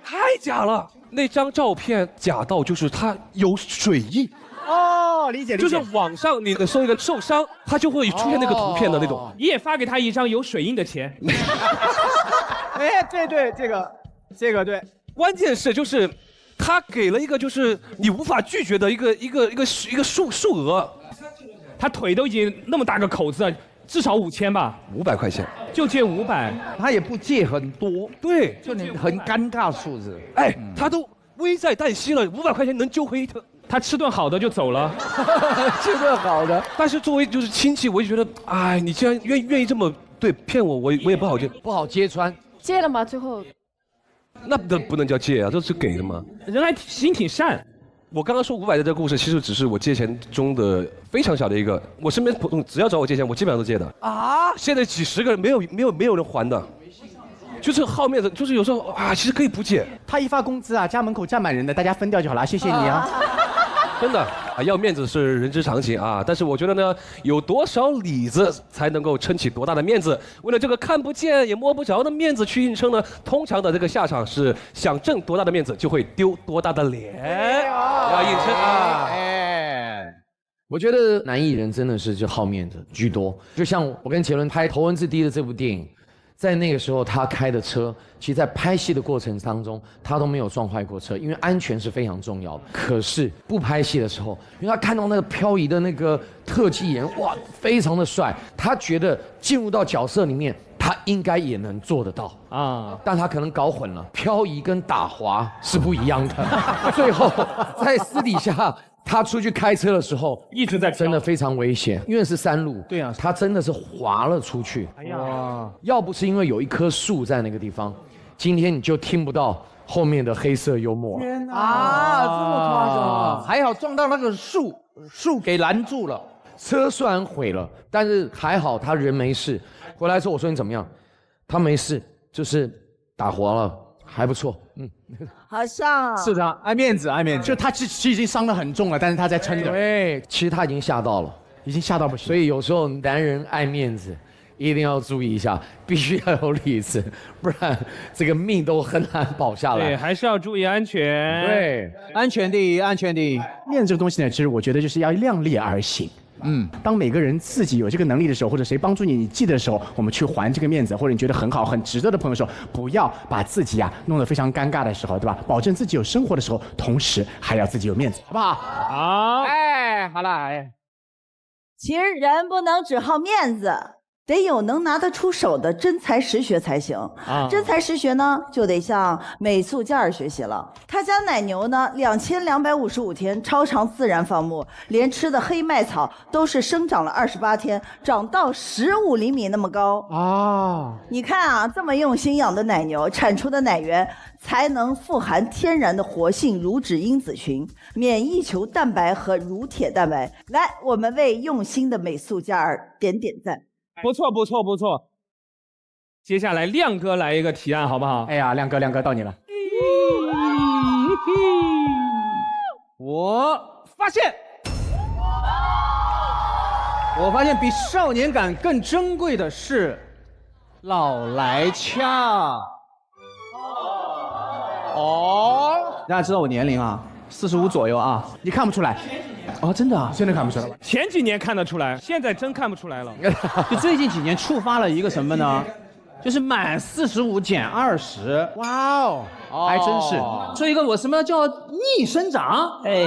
太假了，那张照片假到就是它有水印。哦，理解。就是网上你搜一个受伤，它就会出现那个图片的那种。你也发给他一张有水印的钱。哎，对，这个对。关键是就是他给了一个就是你无法拒绝的一个数额。他腿都已经那么大个口子，至少5000吧，500块钱，就借500，他也不借很多，对，就你很尴尬数字。哎，他都危在旦夕了，500块钱能救回他吃顿好的就走了，吃顿好的。但是作为就是亲戚，我就觉得，哎，你既然愿意这么骗我，我也不好揭穿。借了吗？最后？那不能叫借啊，这是给的嘛。人还心挺善。我刚刚说500的这个故事，其实只是我借钱中的非常小的一个。我身边只要找我借钱，我基本上都借的啊。现在几十个人没有人还的，就是好面子，就是有时候啊，其实可以不借。他一发工资啊，家门口站满人的，大家分掉就好了，谢谢你啊。真的啊，要面子是人之常情啊，但是我觉得呢，有多少里子才能够撑起多大的面子？为了这个看不见也摸不着的面子去硬撑呢，通常的这个下场是想挣多大的面子，就会丢多大的脸。要硬撑啊！哎，我觉得男艺人真的是就好面子居多，就像我跟杰伦拍《头文字 D》的这部电影。在那个时候，他开的车，其实在拍戏的过程当中，他都没有撞坏过车，因为安全是非常重要的。可是不拍戏的时候，因为他看到那个漂移的那个特技演员，哇，非常的帅，他觉得进入到角色里面，他应该也能做得到啊。但他可能搞混了，漂移跟打滑是不一样的。最后在私底下。他出去开车的时候一直在真的非常危险，因为是山路。对啊，他真的是滑了出去。哎呀，要不是因为有一棵树在那个地方，今天你就听不到后面的黑色幽默。天哪！啊，这么夸张！还好撞到那个树给拦住了。车虽然毁了，但是还好他人没事。回来之后我说你怎么样？他没事，就是打滑了。还不错，好像是的，爱面子，爱面子。就他其实已经伤得很重了，但是他在撑着。对，其实他已经吓到了，已经吓到不行。所以有时候男人爱面子，一定要注意一下，必须要有理智，不然这个命都很难保下来。对，还是要注意安全。对，安全第一，安全第一。面子这个东西呢，其实我觉得就是要量力而行。当每个人自己有这个能力的时候，或者谁帮助你，你记得的时候，我们去还这个面子，或者你觉得很好、很值得的朋友的时候，不要把自己弄得非常尴尬的时候，对吧？保证自己有生活的时候，同时还要自己有面子，好不好？好。哎，好了，哎，其实人不能只好面子。得有能拿得出手的真才实学才行真才实学呢，就得向美素健儿学习了。他家奶牛呢，2255天超长自然放牧，连吃的黑麦草都是生长了28天，长到15厘米那么高啊！你看啊，这么用心养的奶牛产出的奶源才能富含天然的活性乳脂因子群、免疫球蛋白和乳铁蛋白。来，我们为用心的美素健儿点点赞。不错不错不错，接下来亮哥来一个提案好不好？哎呀，亮哥到你了。我发现比少年感更珍贵的是老来俏。大家知道我年龄啊，45左右啊，你看不出来。哦，真的啊，真的看不出来。前几年看得出来，现在真看不出来了。就最近几年触发了一个什么呢？就是满45减20。哇哦，还真是。说一个我什么叫逆生长？哎，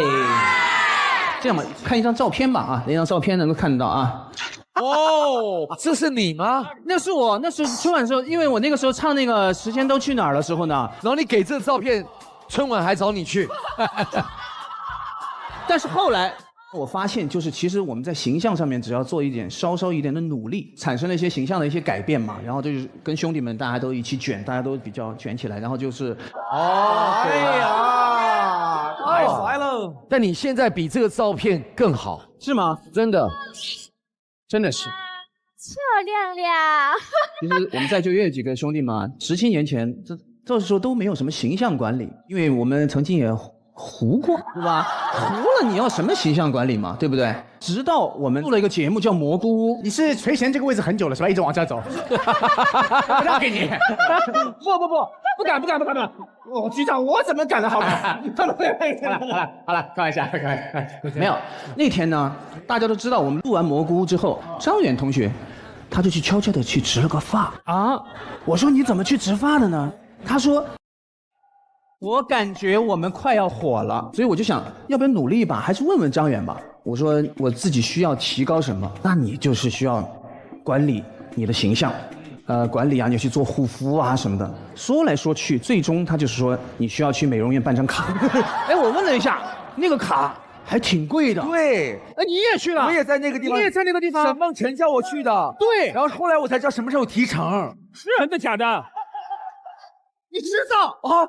这样吧，看一张照片吧啊，那张照片能够看得到啊。哦，这是你吗？那是我，那是春晚的时候，因为我那个时候唱那个《时间都去哪儿》的时候呢，然后你给这照片，春晚还找你去。但是后来我发现，就是其实我们在形象上面只要做稍稍一点的努力，产生了一些形象的一些改变嘛，然后就是跟兄弟们大家都一起卷，大家都比较卷起来，然后就是哎呀，太帅了！但你现在比这个照片更好，是吗？真的，真的是。臭亮亮，其实我们在座也有几个兄弟嘛，17年前这时候都没有什么形象管理，因为我们曾经也糊过，对吧？糊了你要什么形象管理嘛，对不对？直到我们做了一个节目叫《蘑菇屋》，你是垂涎这个位置很久了是吧？一直往这走，我让给你。不敢！我局长，我怎么敢呢？好吧，好了，开玩笑。没有，那天呢，大家都知道，我们录完《蘑菇屋》之后，张远同学他就去悄悄的去植了个发啊。我说你怎么去植发的呢？他说。我感觉我们快要火了，所以我就想要不要努力一把，还是问问张远吧。我说我自己需要提高什么，那你就是需要管理你的形象，管理啊，你去做护肤啊什么的。说来说去，最终他就是说你需要去美容院办张卡。哎，我问了一下，那个卡还挺贵的。对，哎，你也去了？我也在那个地方。你也在那个地方？沈梦辰叫我去的。对。然后后来我才知道什么时候提成。是真的假的？你知道啊？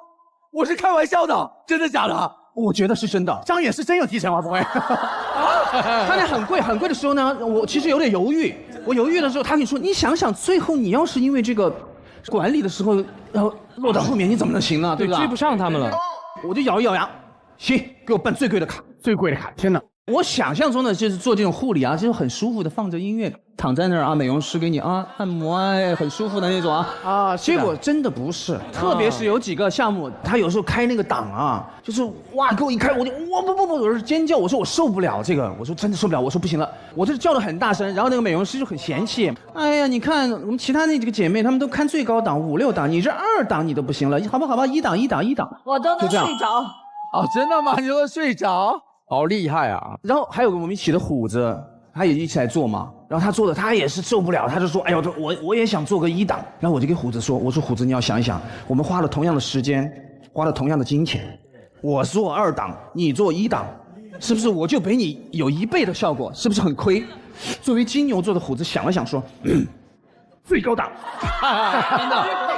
我是开玩笑的，真的假的？我觉得是真的。张远是真有提成吗？不会。他那很贵很贵的时候呢，我其实有点犹豫。我犹豫的时候，他跟你说，你想想，最后你要是因为这个管理的时候，然后落到后面，你怎么能行呢？对吧？追不上他们了。我就咬一咬牙，行，给我办最贵的卡，最贵的卡。天哪！我想象中的就是做这种护理啊，就是很舒服的，放着音乐，躺在那儿啊，美容师给你啊按摩啊，很舒服的那种啊。结果真的不是，特别是有几个项目，他有时候开那个档啊，就是哇，给我一开，我就哇不，我是尖叫，我说我受不了这个，我说真的受不了，我说不行了，我这叫得很大声，然后那个美容师就很嫌弃，哎呀，你看我们其他那几个姐妹，她们都看最高档5、6档，你这2档你都不行了，好吧，1档，我都能睡着。哦，真的吗？你都睡着？好厉害啊！然后还有个我们一起的虎子，他也一起来做嘛。然后他做的，他也是受不了，他就说：“哎呦，我也想做个1档。”然后我就给虎子说：“我说虎子，你要想一想，我们花了同样的时间，花了同样的金钱，我做2档，你做1档，是不是我就比你有1倍的效果？是不是很亏？”作为金牛座的虎子想了想说：“最高档。”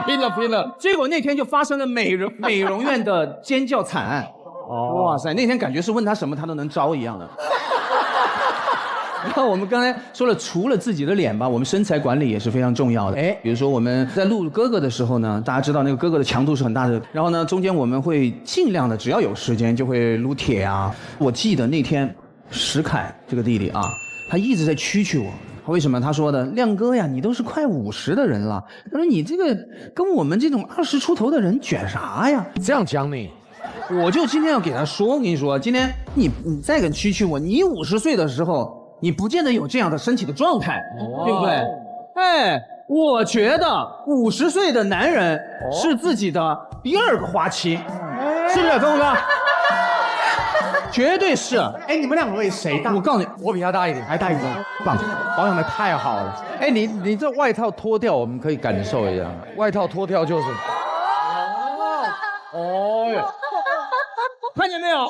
拼了！结果那天就发生了美容院的尖叫惨案。哇塞！那天感觉是问他什么他都能招一样的。然后我们刚才说了，除了自己的脸吧，我们身材管理也是非常重要的。哎，比如说我们在录哥哥的时候呢，大家知道那个哥哥的强度是很大的。然后呢，中间我们会尽量的，只要有时间就会撸铁啊。我记得那天石凯这个弟弟啊，他一直在蛐我。为什么？他说的，亮哥呀，你都是快50的人了，他说你这个跟我们这种20出头的人卷啥呀？这样讲你。我就今天要给他说，我跟你说，今天你再跟蛐我，你50岁的时候，你不见得有这样的身体的状态，对不对？哎，我觉得50岁的男人是自己的第2个花期，是不是，峰哥？绝对是。哎，你们2位谁大？我告诉你，我比他大一点，还大一点，棒，保养的太好了。哎，你这外套脱掉，我们可以感受一下。外套脱掉就是。哦哟。看见没有？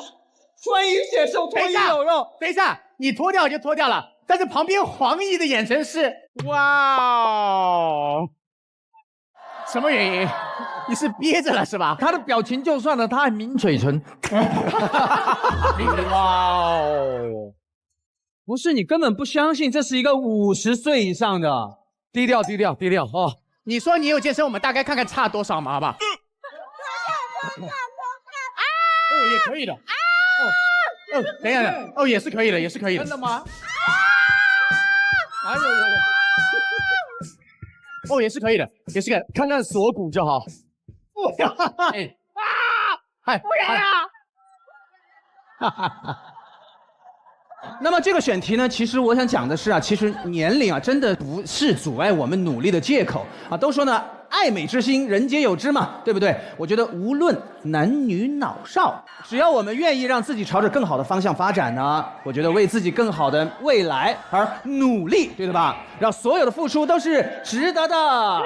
穿衣显瘦，脱衣有肉。等一下，你脱掉就脱掉了，但是旁边黄奕的眼神是哇哦，什么原因？你是憋着了是吧？他的表情就算了，他还抿嘴唇。哇哦，不是你根本不相信这是一个50岁以上的，低调哦。你说你有健身，我们大概看看差多少嘛，好不好？也可以的。等一下，也是可以的，也是可以的。真的吗？哎呦，也是可以的，也是可以的，看看锁骨就好。不要！不要啊！那么这个选题呢，其实我想讲的是啊，其实年龄啊，真的不是阻碍我们努力的借口啊。都说呢，爱美之心，人皆有之嘛，对不对？我觉得无论男女老少，只要我们愿意让自己朝着更好的方向发展呢，我觉得为自己更好的未来而努力，对吧？让所有的付出都是值得的。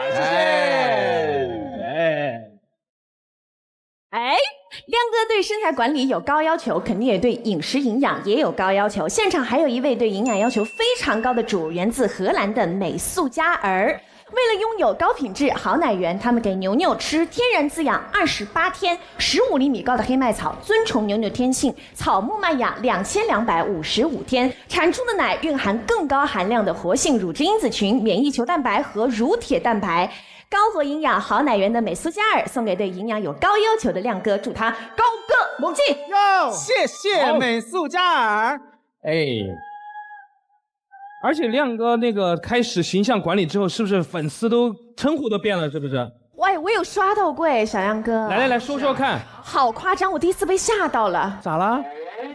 亮哥对身材管理有高要求，肯定也对饮食营养也有高要求。现场还有一位对营养要求非常高的主人，源自荷兰的美素佳儿。为了拥有高品质好奶源，他们给牛牛吃天然滋养28天15厘米高的黑麦草，遵从牛牛天性草木麦芽2255天，产出的奶蕴含更高含量的活性乳脂因子群、免疫球蛋白和乳铁蛋白。高合营养好奶源的美苏加尔送给对营养有高要求的亮哥，祝他高歌猛进哟！谢谢美苏加尔。而且亮哥那个开始形象管理之后，是不是粉丝都称呼都变了？是不是？喂，我有刷到过小亮哥。来说说看。好夸张，我第一次被吓到了。咋了？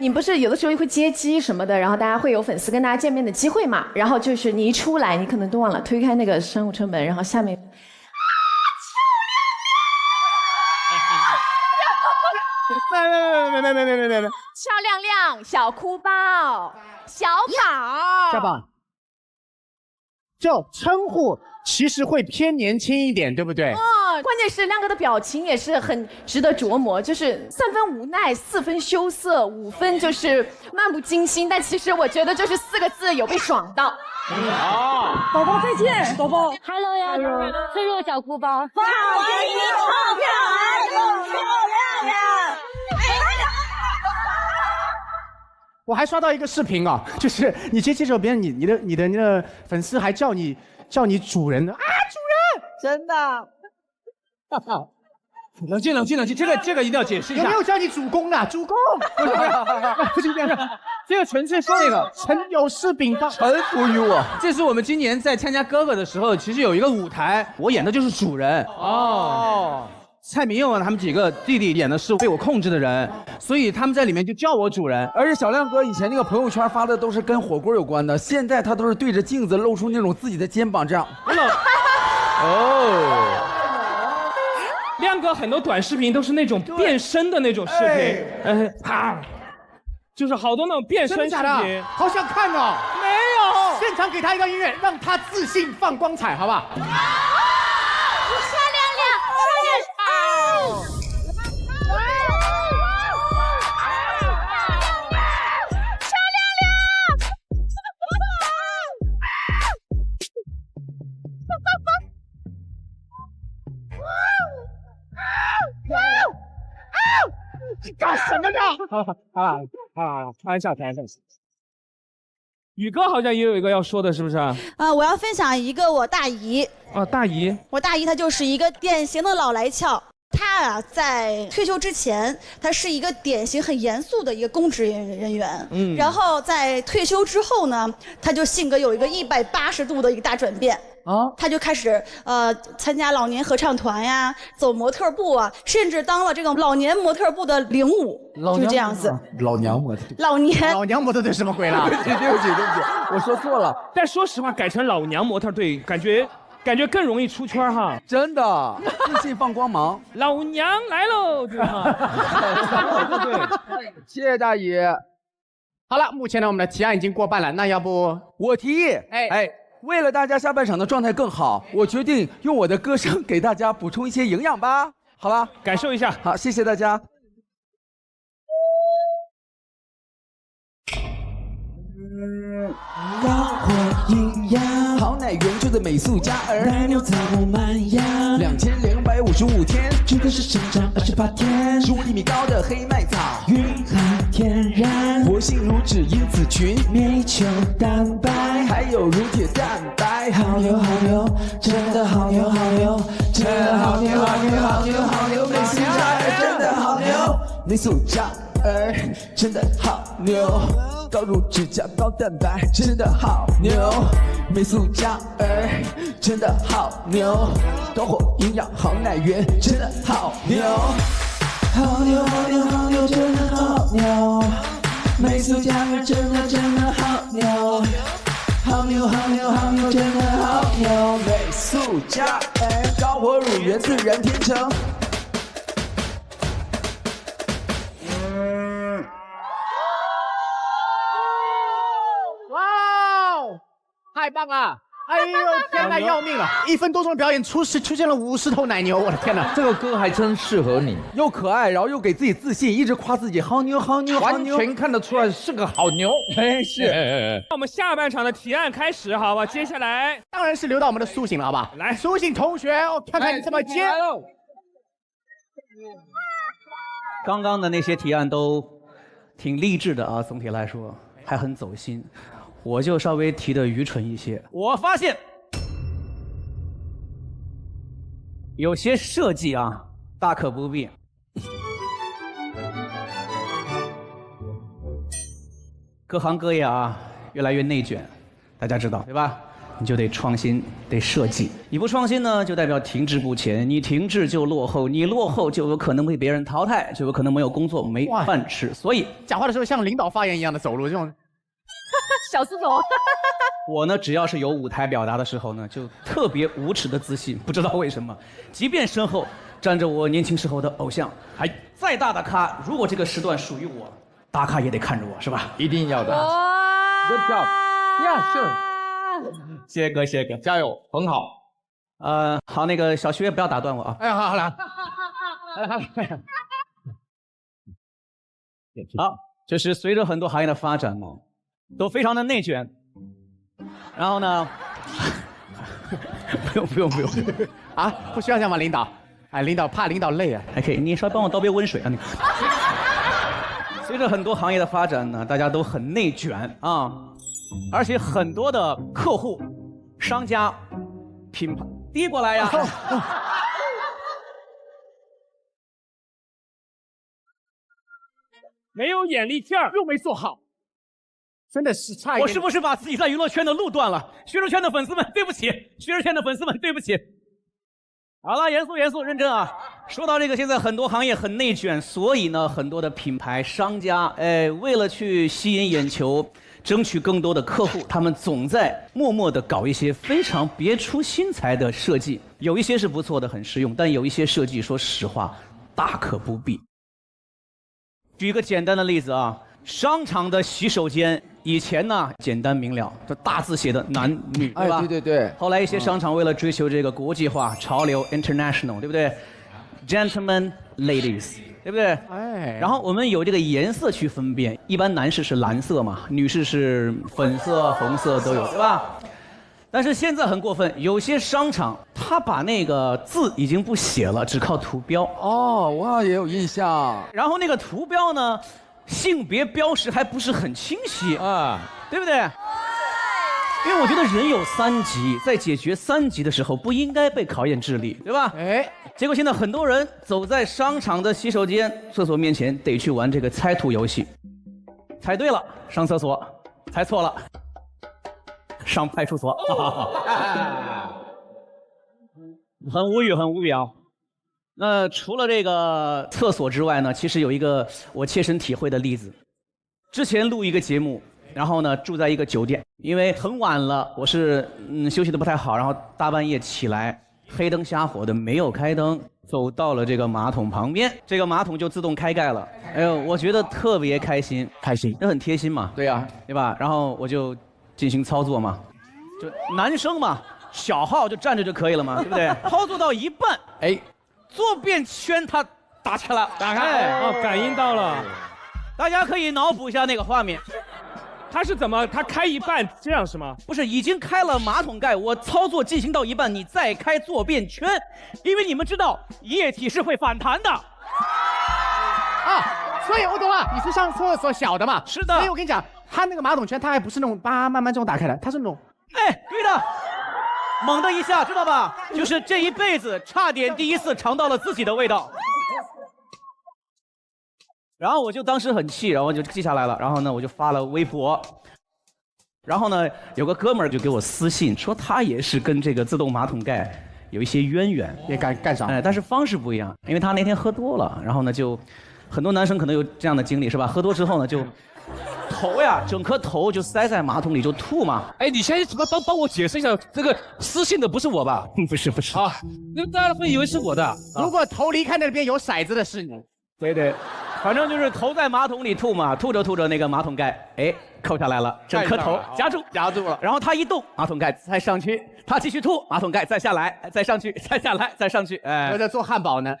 你不是有的时候会接机什么的，然后大家会有粉丝跟大家见面的机会嘛？然后就是你一出来，你可能都忘了推开那个商务车门，然后下面。没，俏亮亮，小哭包，小宝，小宝，就称呼其实会偏年轻一点，对不对？关键是亮哥的表情也是很值得琢磨，就是3分无奈，4分羞涩，5分就是漫不经心，但其实我觉得就是4个字，有被爽到。宝宝再见，宝宝 ，Hello 呀，脆弱小哭包，好给你钞票，还够漂亮呀！我还刷到一个视频啊，就是你接手别人，你的粉丝还叫你主人呢啊，主人，真的。冷静，这个一定要解释一下。有没有叫你主公的？主公，不是这样，这个纯粹是那个臣有事禀报，臣服于我。这是我们今年在参加哥哥的时候，其实有一个舞台，我演的就是主人。蔡明佑他们几个弟弟演的是被我控制的人，所以他们在里面就叫我主人。而且小亮哥以前那个朋友圈发的都是跟火锅有关的，现在他都是对着镜子露出那种自己的肩膀这样。亮哥很多短视频都是那种变身的那种视频，就是好多那种变身视频，好想看哦。没有，现场给他一段音乐，让他自信放光彩，好不好？干什么呢？开玩笑。宇哥好像也有一个要说的，是不是？我要分享一个我大姨。大姨。我大姨她就是一个典型的老来俏。她在退休之前，她是一个典型很严肃的一个公职人员。然后在退休之后呢，她就性格有一个180度的一个大转变。他就开始参加老年合唱团呀，走模特部啊，甚至当了这个老年模特部的领舞，就是这样子。老娘模特。老娘模特队什么鬼啦？对不起，我说错了。但说实话，改成老娘模特队，感觉更容易出圈哈。真的，自信放光芒。老娘来喽，对吧？对，谢谢大姨。好了，目前呢，我们的提案已经过半了，那要不我提议，为了大家下半场的状态更好，我决定用我的歌声给大家补充一些营养吧，好吧？感受一下。好，谢谢大家。高火营养，好奶源就在美素佳儿，奶牛草木满养，2255天，这个是生长28天，15厘米高的黑麦草，云含天然，活性乳脂因子群，免疫球蛋白，还有乳铁蛋白，好牛，真的好牛，真的好牛，美素佳儿真的好牛，美素佳儿真的好牛。高乳脂加高蛋白，真的好牛！美素佳儿真的好牛！高火营养好奶源，真的好牛！好牛，真的好牛！美素佳儿真的好牛！好牛，真的好牛！美素佳儿高火乳源自然天成。太棒了！哎呦天哪，要命了！1分多钟的表演出现了50头奶牛，我的天哪！这个歌还真适合你，又可爱，然后又给自己自信，一直夸自己好牛，完全看得出来是个好牛。是。我们下半场的提案开始，好吧？接下来当然是留到我们的苏醒了，好吧？来，苏醒同学，我看看你怎么接。刚刚的那些提案都挺励志的啊，总体来说还很走心。我就稍微提的愚蠢一些。我发现有些设计啊，大可不必。各行各业啊，越来越内卷，大家知道对吧？你就得创新，得设计。你不创新呢，就代表停滞不前。你停滞就落后，你落后就有可能被别人淘汰，就有可能没有工作、没饭吃。所以讲话的时候像领导发言一样的走路，这种。小苏总，我呢，只要是有舞台表达的时候呢，就特别无耻的自信，不知道为什么，即便身后站着我年轻时候的偶像，还再大的咖，如果这个时段属于我，大咖也得看着我，是吧？一定要的。Good job. Yeah, sure. 谢谢哥，谢谢哥，加油，很好。好，那个小薛不要打断我啊。哎，好了，好，就是随着很多行业的发展嘛，都非常的内卷，然后呢，不用啊，不需要这样吗，领导？哎，领导怕领导累啊，还可以，你稍微帮我倒杯温水啊，你。随着很多行业的发展呢，大家都很内卷啊，而且很多的客户、商家、品牌递过来呀。没有眼力劲儿，又没做好，真的是差一点。我是不是把自己在娱乐圈的路断了？学术圈的粉丝们，对不起；学术圈的粉丝们，对不起。好了，严肃，认真啊！说到这个，现在很多行业很内卷，所以呢，很多的品牌商家，为了去吸引眼球，争取更多的客户，他们总在默默地搞一些非常别出心裁的设计。有一些是不错的，很实用，但有一些设计，说实话，大可不必。举一个简单的例子啊，商场的洗手间以前呢简单明了，这大字写的男女，对吧？对。后来一些商场为了追求这个国际化潮流 ，international， 对不对 ？Gentlemen, ladies， 对不对？哎。然后我们有这个颜色去分辨，一般男士是蓝色嘛，女士是粉色、红色都有，对吧？但是现在很过分，有些商场他把那个字已经不写了，只靠图标。哦，我好像也有印象。然后那个图标呢，性别标识还不是很清晰啊，对不对？因为我觉得人有3级，在解决3级的时候不应该被考验智力，对吧？哎，结果现在很多人走在商场的洗手间、厕所面前，得去玩这个猜图游戏。猜对了上厕所，猜错了上派出所。很无语啊。那除了这个厕所之外呢，其实有一个我切身体会的例子。之前录一个节目，然后呢住在一个酒店，因为很晚了，我是休息的不太好，然后大半夜起来，黑灯瞎火的没有开灯，走到了这个马桶旁边，这个马桶就自动开盖了。哎呦，我觉得特别开心，这很贴心嘛。对呀，对吧？然后我就进行操作嘛，就男生嘛，小号就站着就可以了嘛，对不对？操作到一半，哎，坐便圈它打开了，打开哦，感应到了。大家可以脑补一下那个画面，它是怎么？它开一半这样是吗？不是，已经开了马桶盖，我操作进行到一半，你再开坐便圈，因为你们知道液体是会反弹的。啊，所以我懂了，你是上厕所小的嘛？是的。所以我跟你讲，它那个马桶圈，它还不是那种慢慢这种打开的，它是那种，哎，对的，猛的一下，知道吧？就是这一辈子差点第一次尝到了自己的味道。然后我就当时很气，然后就记下来了，然后呢我就发了微博，然后呢有个哥们儿就给我私信说他也是跟这个自动马桶盖有一些渊源，也干啥？哎，但是方式不一样，因为他那天喝多了，然后呢就很多男生可能有这样的经历是吧？喝多之后呢就头呀，整颗头就塞在马桶里就吐嘛。哎，你先帮我解释一下，这个私信的不是我吧？不是啊，那大家会以为是我的。如果头离开那边有骰子的是你。对对。反正就是头在马桶里吐嘛，吐着那个马桶盖，哎，扣下来了，整颗头夹住了。然后他一动，马桶盖再上去，他继续吐，马桶盖再下来，再上去，再下来，再上去。哎，我在做汉堡呢。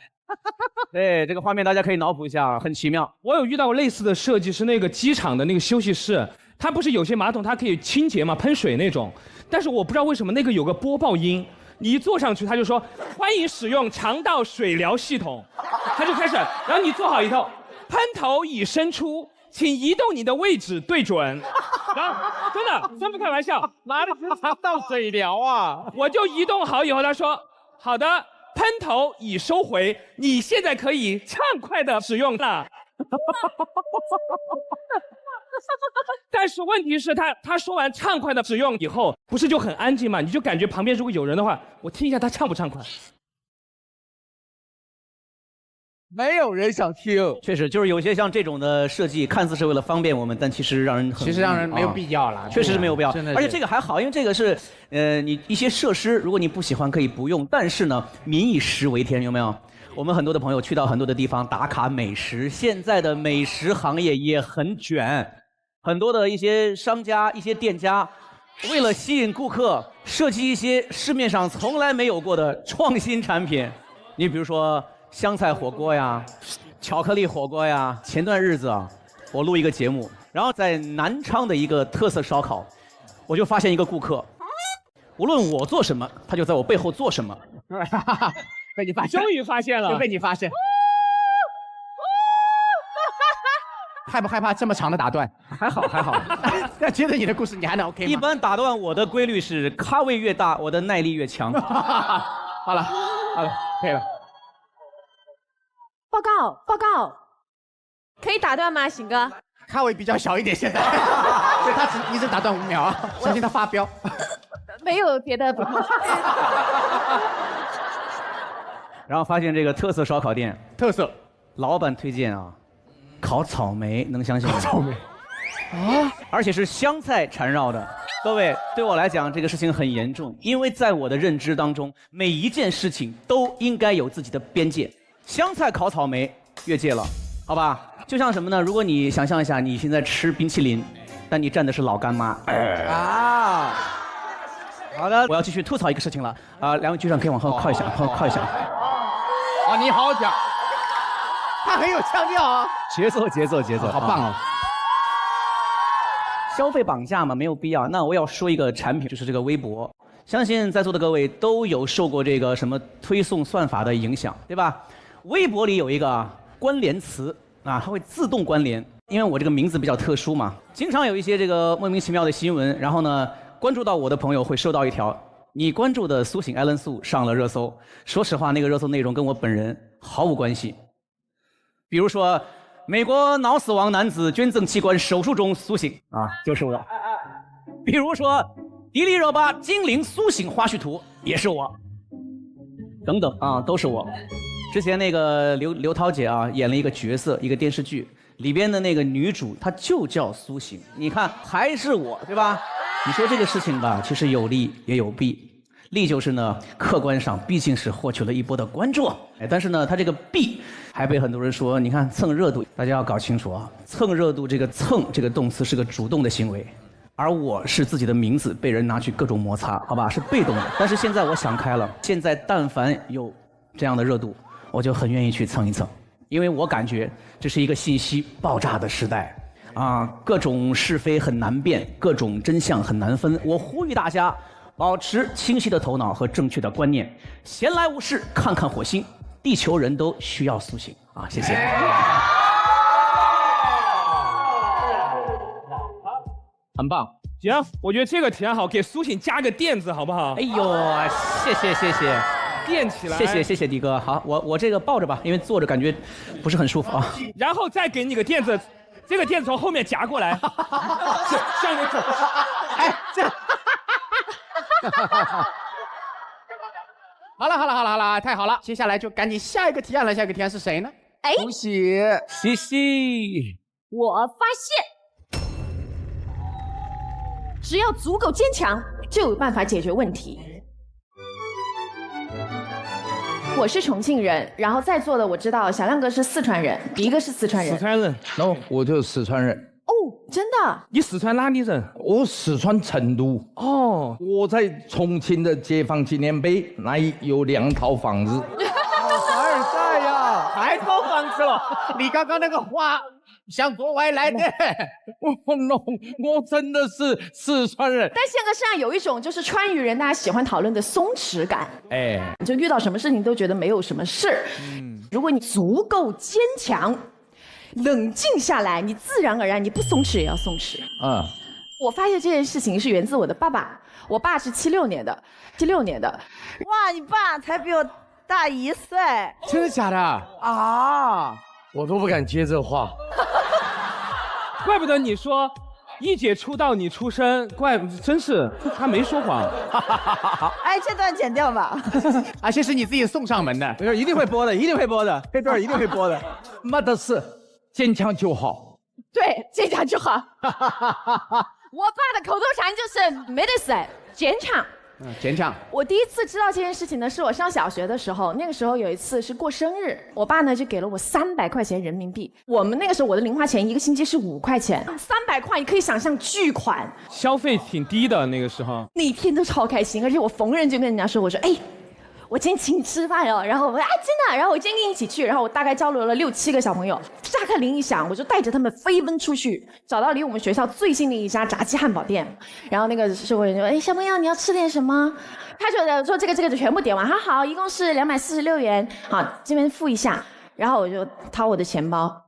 对，这个画面大家可以脑补一下，很奇妙。我有遇到过类似的设计，是那个机场的那个休息室，它不是有些马桶它可以清洁嘛，喷水那种，但是我不知道为什么那个有个播报音。你一坐上去，他就说欢迎使用肠道水疗系统，他就开始，然后你坐好以后。喷头已伸出，请移动你的位置对准。然后真不开玩笑，哪里是肠道水疗啊？我就移动好以后，他说好的，喷头已收回，你现在可以畅快的使用了。但是问题是他说完畅快的使用以后，不是就很安静吗？你就感觉旁边如果有人的话，我听一下他畅不畅快。没有人想听，确实就是有些像这种的设计，看似是为了方便我们，但其实让人没有必要了，确实是没有必要。而且这个还好，因为这个是你一些设施，如果你不喜欢可以不用，但是呢，民以食为天，有没有？我们很多的朋友去到很多的地方打卡美食，现在的美食行业也很卷，很多的一些商家、一些店家，为了吸引顾客，设计一些市面上从来没有过的创新产品。你比如说香菜火锅呀、巧克力火锅呀。前段日子啊，我录一个节目，然后在南昌的一个特色烧烤，我就发现一个顾客，无论我做什么，他就在我背后做什么。被你发现，终于发现了，就被你发现。害不害怕这么长的打断？还好还好。那接着你的故事，你还能 OK 吗？一般打断我的规律是咖位越大，我的耐力越强。好了，可以了。报告，可以打断吗，醒哥？咖位比较小一点，现在，所以他一直打断5秒啊，相信他发飙。没有别的。然后发现这个特色烧烤店，特色，老板推荐啊，烤草莓，能相信吗？草莓。啊！而且是香菜缠绕的。各位，对我来讲，这个事情很严重，因为在我的认知当中，每一件事情都应该有自己的边界。香菜烤草莓越界了，好吧？就像什么呢？如果你想象一下，你现在吃冰淇淋，但你蘸的是老干妈。啊！好的，我要继续吐槽一个事情了。两位局长可以往后靠一下，靠一下。啊，你好好讲。他很有腔调啊。节奏，好棒哦。消费绑架嘛，没有必要。那我要说一个产品，就是这个微博。相信在座的各位都有受过这个什么推送算法的影响，对吧？微博里有一个关联词啊，它会自动关联。因为我这个名字比较特殊嘛，经常有一些这个莫名其妙的新闻，然后呢，关注到我的朋友会收到一条，你关注的苏醒艾伦素上了热搜。说实话，那个热搜内容跟我本人毫无关系。比如说，美国脑死亡男子捐赠器官手术中苏醒啊，就是我。比如说，迪丽热巴精灵苏醒花絮图也是我。等等啊，都是我。之前那个刘涛姐啊，演了一个角色，一个电视剧里边的那个女主，她就叫苏醒。你看，还是我，对吧？你说这个事情吧，其实有利也有弊。利就是呢，客观上毕竟是获取了一波的关注，但是呢，它这个弊还被很多人说，你看蹭热度，大家要搞清楚啊，蹭热度这个蹭这个动词是个主动的行为，而我是自己的名字被人拿去各种摩擦，好吧，是被动的。但是现在我想开了，现在但凡有这样的热度，我就很愿意去蹭一蹭，因为我感觉这是一个信息爆炸的时代啊，各种是非很难辨，各种真相很难分。我呼吁大家保持清晰的头脑和正确的观念，闲来无事看看火星，地球人都需要苏醒啊！谢谢。很棒，行，我觉得这个提案好，给苏醒加个垫子好不好？哎呦，谢谢，垫起来。谢谢迪哥，好，我这个抱着吧，因为坐着感觉不是很舒服啊。然后再给你个垫子，这个垫子从后面夹过来，向你走。哎，这样。好了，太好了！接下来就赶紧下一个提案了。下一个提案是谁呢？哎，恭喜西西！我发现，只要足够坚强，就有办法解决问题。我是重庆人，然后在座的我知道小亮哥是四川人，迪哥是四川人。四川人，然后我就四川人。哦，真的？你四川哪里人？我四川成都。哦，我在重庆的解放纪念碑那里有2套房子。凡尔赛呀，还套房子了？你刚刚那个话像国外来的。我真的是四川人。但宪哥身上有一种就是川渝人大家喜欢讨论的松弛感。哎，就遇到什么事情都觉得没有什么事。如果你足够坚强。冷静下来，你自然而然，你不松弛也要松弛。我发现这件事情是源自我的爸爸，我爸是76年的。哇，你爸才比我大1岁，真的假的啊？我都不敢接这话。怪不得你说一姐出道你出生，真是他没说谎。哎，这段剪掉吧。啊，这是你自己送上门的，一定会播的，这段一定会播的。没得事，坚强就好。对，坚强就好。我爸的口头禅就是没得事，坚强坚强。我第一次知道这件事情呢，是我上小学的时候。那个时候有一次是过生日，我爸呢就给了我300块钱人民币。我们那个时候我的零花钱一个星期是5块钱，300块你可以想象巨款，消费挺低的那个时候。那一天都超开心，而且我逢人就跟人家说，我说哎。我今天请你吃饭哦，然后我说啊真的，然后我今天跟你一起去，然后我大概交流了6、7个小朋友，下课铃一响，我就带着他们飞奔出去，找到离我们学校最近的一家炸鸡汉堡店，然后那个售货员就说，哎小朋友你要吃点什么？他说这个就全部点完，好，一共是246元，好这边付一下，然后我就掏我的钱包，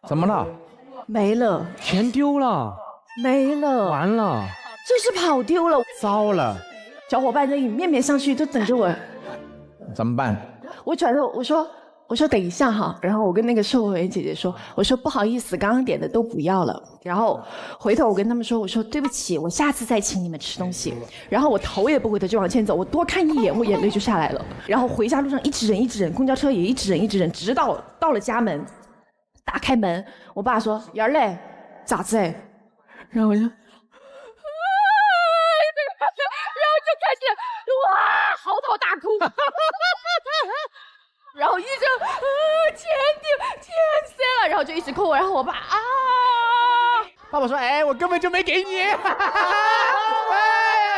怎么了？没了，钱丢了，没了，完了，就是跑丢了，糟了。小伙伴在面面相觑，都等着我。怎么办？我转头我说等一下哈，然后我跟那个售货员姐姐说，我说不好意思，刚刚点的都不要了。然后回头我跟他们说，我说对不起，我下次再请你们吃东西。然后我头也不回的就往前走，我多看一眼，我眼泪就下来了。然后回家路上一直忍，公交车也一直忍，直到到了家门，打开门，我爸说妍儿嘞，咋子哎？然后我就。就开始哇嚎啕大哭，然后一直钱塞了，然后就一直哭，然后我爸爸爸说哎我根本就没给你，哎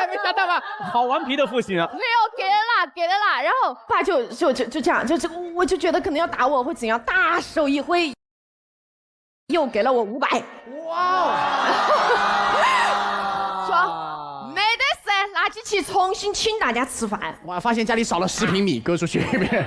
没想到吧，好顽皮的父亲啊，没有给了啦，然后爸就这样，我就觉得可能要打我或怎样，大手一挥，又给了我500，哇，说。垃圾器重新请大家吃饭，我发现家里少了10平米，割出去一边。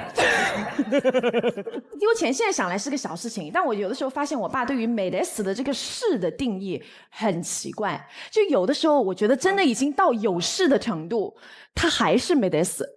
丢钱现在想来是个小事情，但我有的时候发现我爸对于美得死的这个事的定义很奇怪，就有的时候我觉得真的已经到有事的程度，他还是没得死。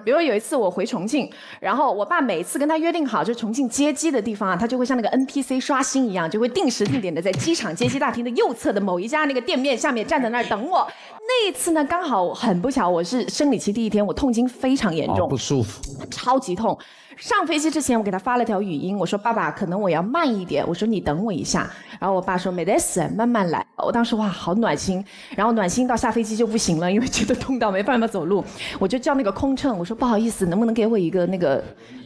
比如有一次我回重庆，然后我爸每次跟他约定好，就重庆接机的地方啊，他就会像那个 NPC 刷新一样，就会定时定点的在机场接机大厅的右侧的某一家那个店面下面站在那儿等我。那一次呢，刚好很不巧，我是生理期第1天，我痛经非常严重，不舒服，超级痛。上飞机之前，我给他发了条语音，我说爸爸，可能我要慢一点，我说你等我一下。然后我爸说没得事，慢慢来。我当时哇，好暖心。然后暖心到下飞机就不行了，因为觉得痛到没办法走路，我就叫那个空乘，我说不好意思，能不能给我一个那个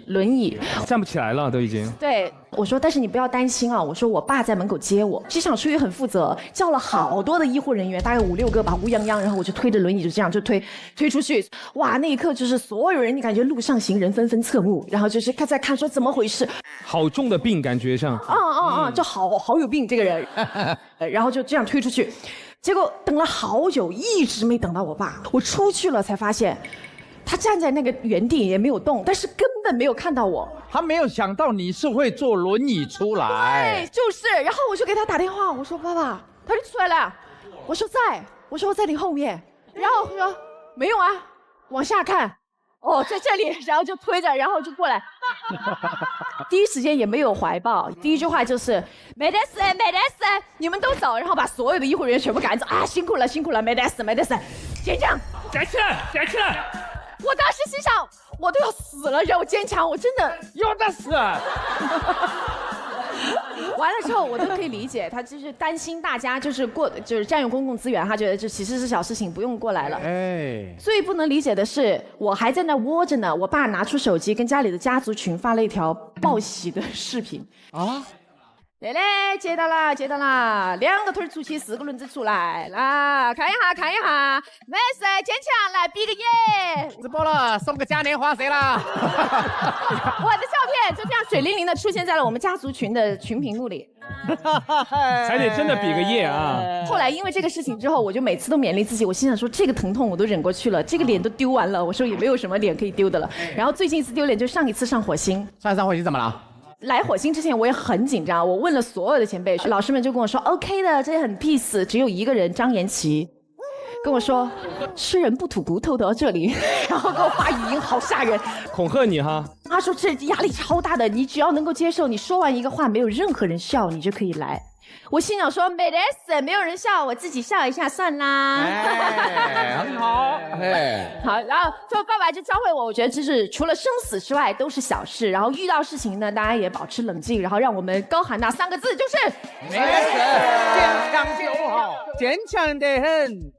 轮椅？站不起来了，都已经。对，我说但是你不要担心啊，我说我爸在门口接我。机场出于很负责，叫了好多的医护人员，大概5、6个吧，乌泱泱，然后我就推着轮椅就这样就推出去。哇，那一刻就是所有人，你感觉路上行人纷纷侧目，然后就是在看说怎么回事，好重的病感觉上。就好有病这个人，然后就这样推出去，结果等了好久，一直没等到我爸。我出去了才发现，他站在那个原地也没有动，但是根本没有看到我。他没有想到你是会坐轮椅出来。对，就是。然后我就给他打电话，我说爸爸，他就出来了。我说我说我在你后面。然后他说没有啊，往下看。哦，在这里，然后就推着，然后就过来。第一时间也没有怀抱，第一句话就是没得事，没得事，你们都走，然后把所有的医护人员全部赶走啊，辛苦了，辛苦了，没得事，没得事，坚强，站起来，站起来。我当时心想，我都要死了，让我坚强，我真的有的是。完了之后，我都可以理解，他就是担心大家就是占用公共资源，他觉得这其实是小事情，不用过来了。哎，最不能理解的是，我还在那窝着呢，我爸拿出手机跟家里的家族群发了一条报喜的视频啊。对嘞，接到了，2个腿出去，4个轮子出来，啦，看一下，没事，坚强，来比个耶！直播了，送个嘉年华谁啦？我的照片就这样水灵灵的出现在了我们家族群的群屏幕里，还得真的比个耶啊！后来因为这个事情之后，我就每次都勉励自己，我心想说这个疼痛我都忍过去了，这个脸都丢完了，我说也没有什么脸可以丢的了。然后最近一次丢脸就上一次上火星，上火星怎么了？来火星之前我也很紧张，我问了所有的前辈，老师们就跟我说 OK 的，这很 peace， 只有一个人张延琪跟我说吃人不吐骨头的这里，然后给我发语音，好吓人，恐吓你哈。他说这压力超大的，你只要能够接受，你说完一个话没有任何人笑，你就可以来。我心想说没得事，没有人笑，我自己笑一下算啦。哎，很好。哎，好，然后就爸爸就教会我觉得就是除了生死之外都是小事，然后遇到事情呢，大家也保持冷静，然后让我们高喊那3个字，就是没事，坚强就好，坚强得很。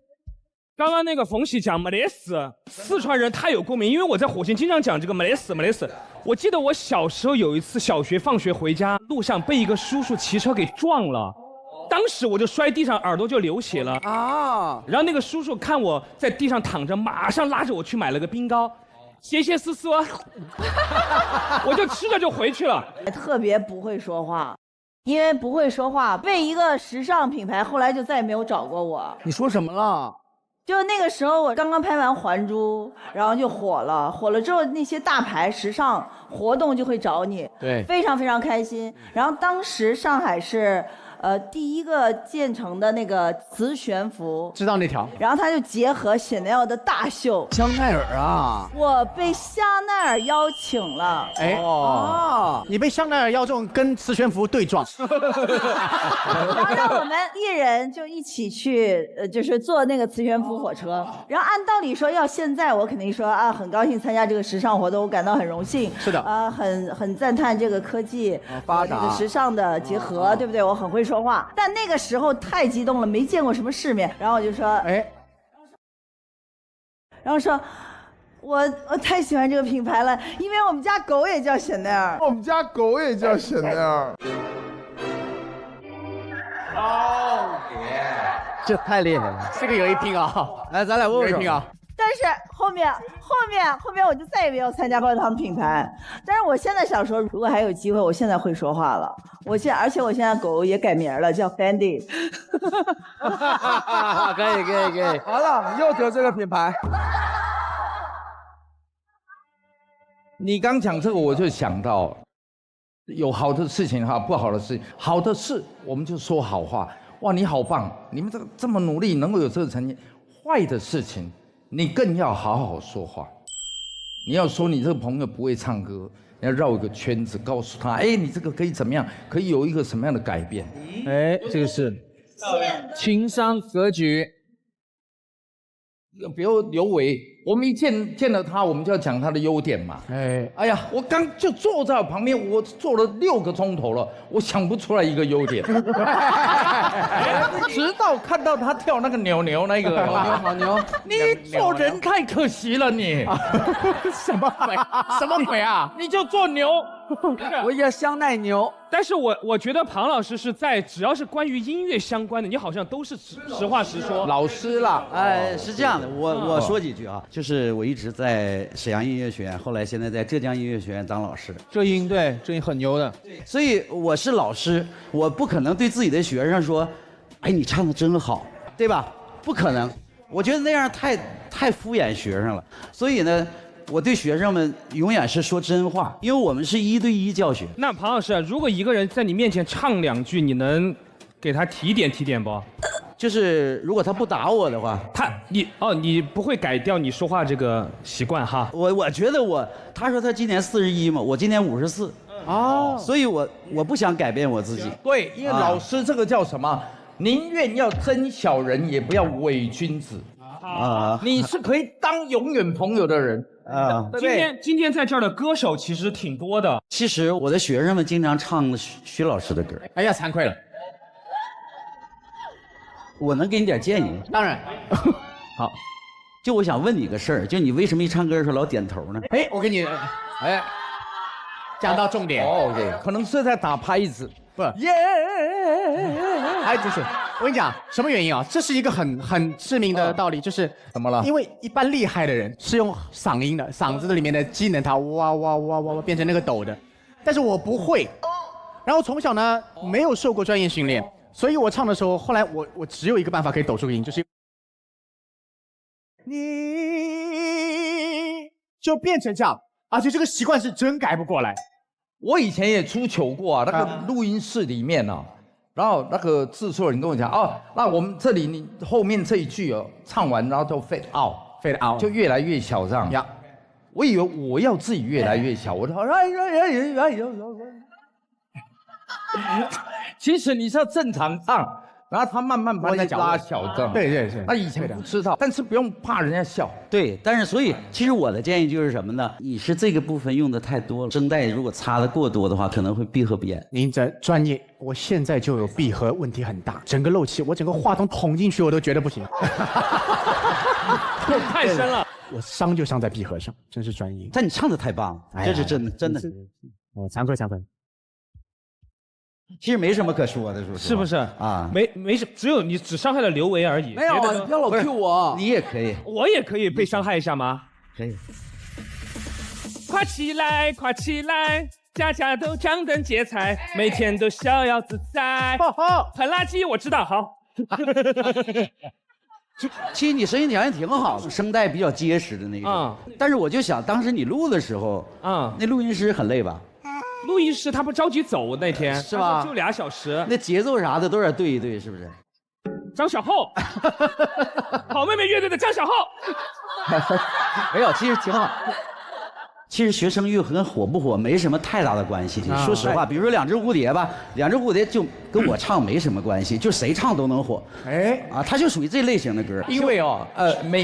刚刚那个冯喜讲没得死，四川人太有共鸣，因为我在火星经常讲这个没得死没得死。我记得我小时候有一次小学放学回家路上被一个叔叔骑车给撞了，当时我就摔地上，耳朵就流血了啊。然后那个叔叔看我在地上躺着，马上拉着我去买了个冰糕，谢谢叔叔，我就吃着就回去了。特别不会说话。因为不会说话，为一个时尚品牌，后来就再也没有找过我。你说什么了？就那个时候，我刚刚拍完《还珠》，然后就火了。火了之后，那些大牌时尚活动就会找你，对，非常非常开心。然后当时上海是。第一个建成的那个磁悬浮，知道那条。然后他就结合Chanel的大秀。香奈儿啊，我被香奈儿邀请了。哎哦，你被香奈儿邀中，跟磁悬浮对撞。然后让我们艺人就一起去，就是坐那个磁悬浮火车。然后按道理说，要现在我肯定说啊，很高兴参加这个时尚活动，我感到很荣幸。是的。很赞叹这个科技发达、这个时尚的结合，对不对？我很会说话，但那个时候太激动了，没见过什么世面，然后我就说，然后说，我太喜欢这个品牌了，因为我们家狗也叫香奈儿，我们家狗也叫香奈儿。哦，这太厉害了，这个有一拼啊！来，咱俩握手。但是后面我就再也没有参加过他们品牌。但是我现在想说，如果还有机会，我现在会说话了。而且我现在狗也改名了，叫 Fendi。可以。好了，又得这个品牌。你刚讲这个，我就想到，有好的事情哈，不好的事情。好的事我们就说好话，哇，你好棒，你们这么努力，能够有这个成绩。坏的事情。你更要好好说话，你要说你这个朋友不会唱歌，你要绕一个圈子，告诉他，哎，你这个可以怎么样，可以有一个什么样的改变？哎，这个是情商格局。比如刘维，我们一见了他，我们就要讲他的优点嘛。哎呀，我刚就坐在我旁边，我坐了6个钟头了，我想不出来一个优点。直到看到他跳那个扭那个，好牛！你做人太可惜了你。什么鬼？什么鬼啊？你就做牛。我也香奈牛。但是我觉得庞老师是在只要是关于音乐相关的，你好像都是实话实说。老师啦，是这样的，我说几句啊，就是我一直在沈阳音乐学院，后来现在在浙江音乐学院当老师。浙音很牛的，所以我是老师，我不可能对自己的学生说，哎，你唱的真好，对吧？不可能，我觉得那样太敷衍学生了。所以呢，我对学生们永远是说真话，因为我们是1对1教学。那庞老师，如果一个人在你面前唱2句，你能给他提点不？就是如果他不打我的话，你不会改掉你说话这个习惯哈？我觉得他说他今年41嘛，我今年54，所以我不想改变我自己。对，因为老师这个叫什么？宁愿要真小人，也不要伪君子。你是可以当永远朋友的人。今天在这儿的歌手其实挺多的。其实我的学生们经常唱徐老师的歌。哎呀，惭愧了。我能给你点建议？当然。好，就我想问你个事儿，就你为什么一唱歌的时候老点头呢？我给你，讲到重点。OK， 可能是在打拍子。不，就是我跟你讲，什么原因啊？这是一个很致命的道理，就是怎么了？因为一般厉害的人是用嗓音的，嗓子里面的机能，它哇变成那个抖的，但是我不会。然后从小呢没有受过专业训练，所以我唱的时候，后来我只有一个办法可以抖出个音，就是你就变成这样，而且这个习惯是真改不过来。我以前也出糗过啊，那个录音室里面啊，然后那个制作人跟我讲那我们这里你后面这一句唱完，然后就 fade out， 就越来越小这样。我以为我要自己越来越小，我说其实你是要正常唱，然后他慢慢把你拉小，这样。对对对。那以前不知道，但是不用怕人家笑。对，但是所以其实我的建议就是什么呢？你是这个部分用的太多了，声带如果擦的过多的话，可能会闭合不严。您这专业，我现在就有闭合问题很大，整个漏气，我整个话筒捅进去我都觉得不行。太深了。我伤就伤在闭合上，真是专业。但你唱的太棒了，这是真的，真的。我惭愧惭愧。其实没什么可说的，是不是啊？没什，只有你只伤害了刘维而已。没有啊，你不要老 Q 我，你也可以，我也可以被伤害一下吗？可以。快起来，快起来！家家都张灯结彩，每天都逍遥自在。喷垃圾，我知道，好。其实你声音条件挺好的，声带比较结实的那种。但是我就想，当时你录的时候，那录音师很累吧？录音师他不着急走那天，是吧？就2小时。那节奏啥的都得对一对，是不是？张小厚，好妹妹乐队的张小厚。没有，其实挺好。其实学声乐和火不火没什么太大的关系。说实话，比如说两只蝴蝶吧，两只蝴蝶就跟我唱没什么关系，就谁唱都能火。它就属于这类型的歌。因为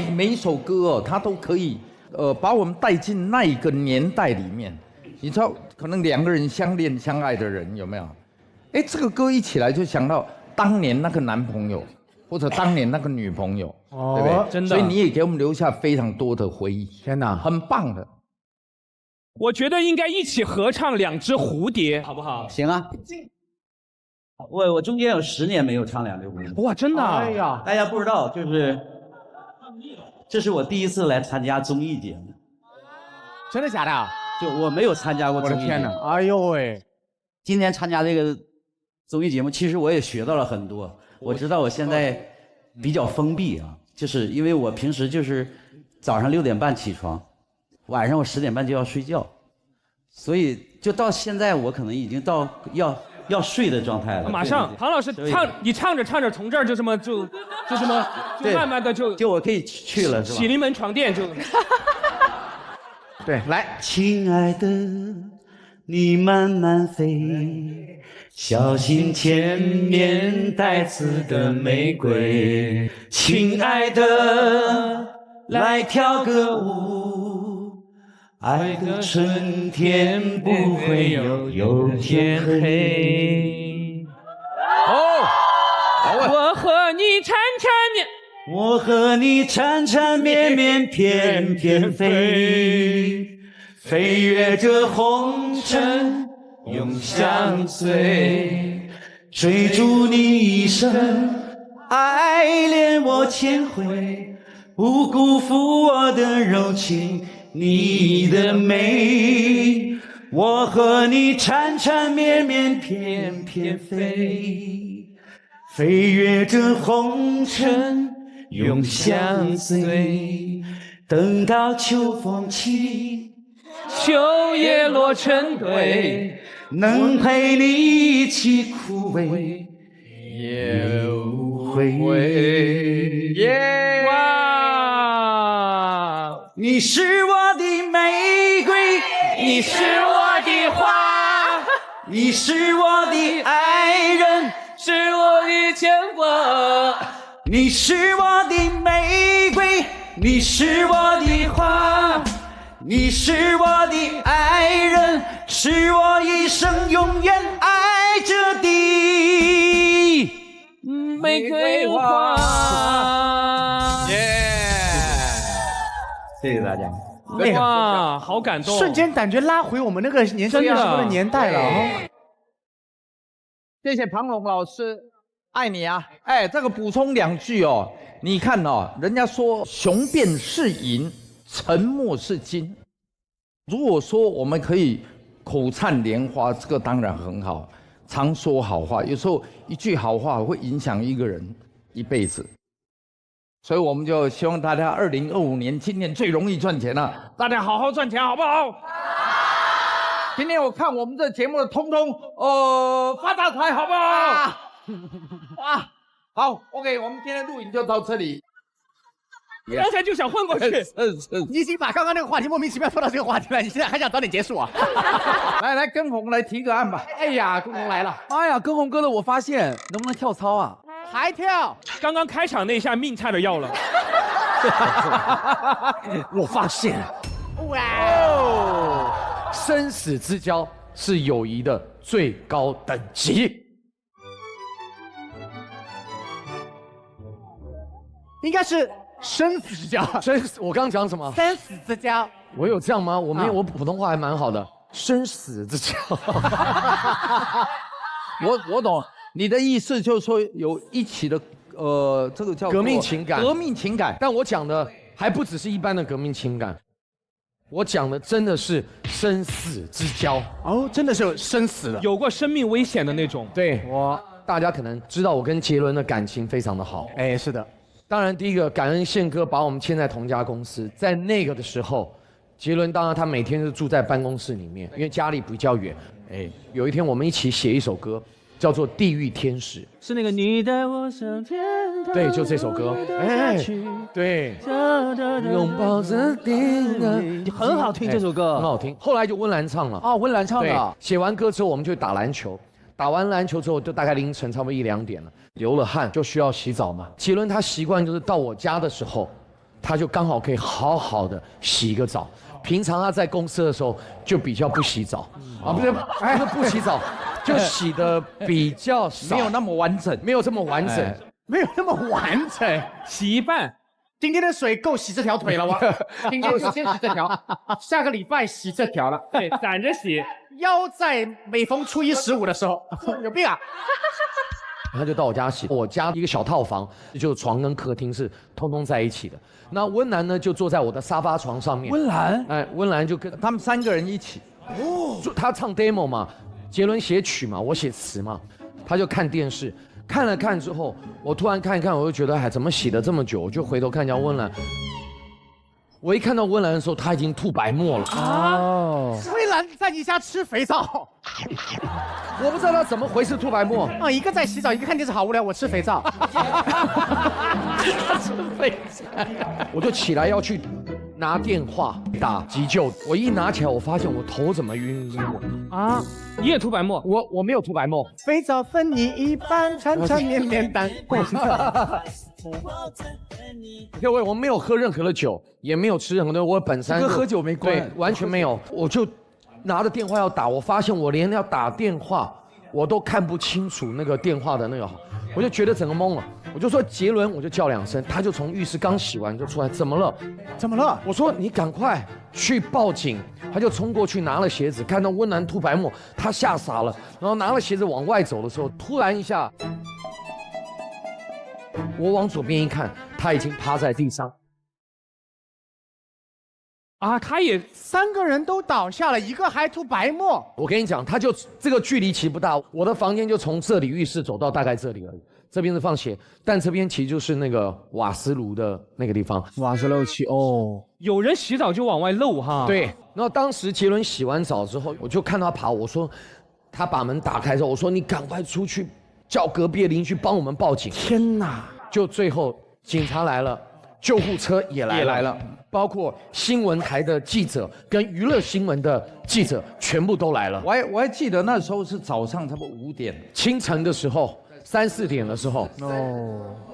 每一首歌它都可以把我们带进那一个年代里面。你知道，可能2个人相恋相爱的人有没有？哎，这个歌一起来就想到当年那个男朋友，或者当年那个女朋友，对不对？真的。所以你也给我们留下非常多的回忆。天哪，很棒的。我觉得应该一起合唱《两只蝴蝶》，好不好？行啊。我中间有10年没有唱《两只蝴蝶》。哇，真的？哎呀，大家不知道，这是我第一次来参加综艺节目。真的假的？就我没有参加过综艺节目。我的天哪！哎呦喂！今天参加这个综艺节目，其实我也学到了很多。我知道我现在比较封闭啊，就是因为我平时就是早上6点半起床，晚上我10点半就要睡觉，所以就到现在我可能已经到要睡的状态了。马上，唐老师你唱着唱着从这儿就这么就慢慢的就我可以去了是吧？喜临门床垫就。对，来，亲爱的，你慢慢飞，小心前面带刺的玫瑰。亲爱的，来跳个舞，爱的春天不会有天黑。我和你缠缠绵。我和你缠缠绵绵，翩翩飞，飞越这红尘，永相随，追逐你一生，爱恋我千回，不辜负我的柔情，你的美。我和你缠缠绵绵，翩翩飞，飞越这红尘，永相随，等到秋风起，秋叶落成堆，能陪你一起枯萎也无悔。哇！你是我的玫瑰，你是我的花，你是我的爱人，是我的牵挂。你是我的玫瑰，你是我的花，你是我的爱人，是我一生永远爱着的玫瑰花。谢谢大家。哇，好感动！瞬间感觉拉回我们那个年轻时候的年代了。谢谢庞龙老师。爱你啊！哎，这个补充2句哦，你看哦，人家说雄辩是银，沉默是金。如果说我们可以口灿莲花，这个当然很好，常说好话，有时候一句好话会影响一个人一辈子。所以我们就希望大家2025年今年最容易赚钱了，大家好好赚钱好不好？今天我看我们这节目的通通发大财好不好？好 ，OK， 我们今天录影就到这里。刚才就想混过去，你已经把刚刚那个话题莫名其妙说到这个话题了，你现在还想早点结束啊？来，跟红来提个案吧。哎呀，跟红来了。哎呀，跟红哥的，我发现能不能跳操啊？还跳。刚刚开场那一下命差点要了。我发现，哇哦，生死之交是友谊的最高等级。应该是生死之交。生死，我刚刚讲什么？生死之交。我有这样吗？我没有，我普通话还蛮好的。生死之交。我懂，你的意思就是说有一起的，这个叫革命情感。革命情感，但我讲的还不只是一般的革命情感，我讲的真的是生死之交。哦，真的是有生死的，有过生命危险的那种。对，大家可能知道我跟杰伦的感情非常的好。哎，是的。当然，第一个感恩宪哥把我们签在同家公司，在那个的时候，杰伦当然他每天是住在办公室里面，因为家里比较远。哎，有一天我们一起写一首歌，叫做《地狱天使》，是那个你带我上天堂。对，就这首歌。哎，对，拥抱着你，很好听这首歌，很好听。后来就温岚唱了。啊，温岚唱的。写完歌之后，我们就打篮球。打完篮球之后，就大概凌晨差不多1、2点了，流了汗就需要洗澡嘛。杰伦他习惯就是到我家的时候，他就刚好可以好好的洗一个澡。平常他在公司的时候就比较不洗澡，不是不洗澡，就洗的比较少，没有那么完整，没有这么完整，没有那么完整，洗一半。今天的水够洗这条腿了哇！今天就先洗这条，下个礼拜洗这条了。对，攒着洗。腰在每逢初1、15的时候，有病啊！他就到我家洗，我家一个小套房，就床跟客厅是通通在一起的。那温岚呢，就坐在我的沙发床上面。温岚，哎，温岚就跟他们3个人一起。哦，他唱 demo 嘛，杰伦写曲嘛，我写词嘛，他就看电视。看了看之后，我突然看一看，我就觉得，哎，怎么洗了这么久？我就回头看一下温岚。我一看到温岚的时候，他已经吐白沫了。哦，温岚在你家吃肥皂，我不知道他怎么回事吐白沫。啊，一个在洗澡，一个看电视，好无聊，我吃肥皂。吃肥皂，我就起来要去拿电话打急救。我一拿起来，我发现我头怎么晕啊！你也吐白沫？我没有吐白沫。肥皂分你一半，缠缠绵绵单。各位，我没有喝任何的酒，也没有吃任何的，我本身跟喝酒没关，对，完全没有。我就拿着电话要打，我发现我连要打电话我都看不清楚那个电话的那个，我就觉得整个懵了。我就说杰伦，我就叫2声，他就从浴室刚洗完就出来，怎么了？怎么了？我说你赶快去报警。他就冲过去拿了鞋子，看到温岚吐白沫，他吓傻了，然后拿了鞋子往外走的时候，突然一下，我往左边一看，他已经趴在地上。啊，他也3个人都倒下了，一个还吐白沫。我跟你讲，他就这个距离其实不大，我的房间就从这里浴室走到大概这里而已。这边是放鞋，但这边其实就是那个瓦斯炉的那个地方。瓦斯漏气哦，有人洗澡就往外漏哈。对，然后当时杰伦洗完澡之后，我就看他爬，我说他把门打开之后，我说你赶快出去叫隔壁的邻居帮我们报警。天哪！就最后警察来了，救护车也来了，包括新闻台的记者跟娱乐新闻的记者全部都来了。我还记得那时候是早上差不多5点，清晨的时候3、4点的时候，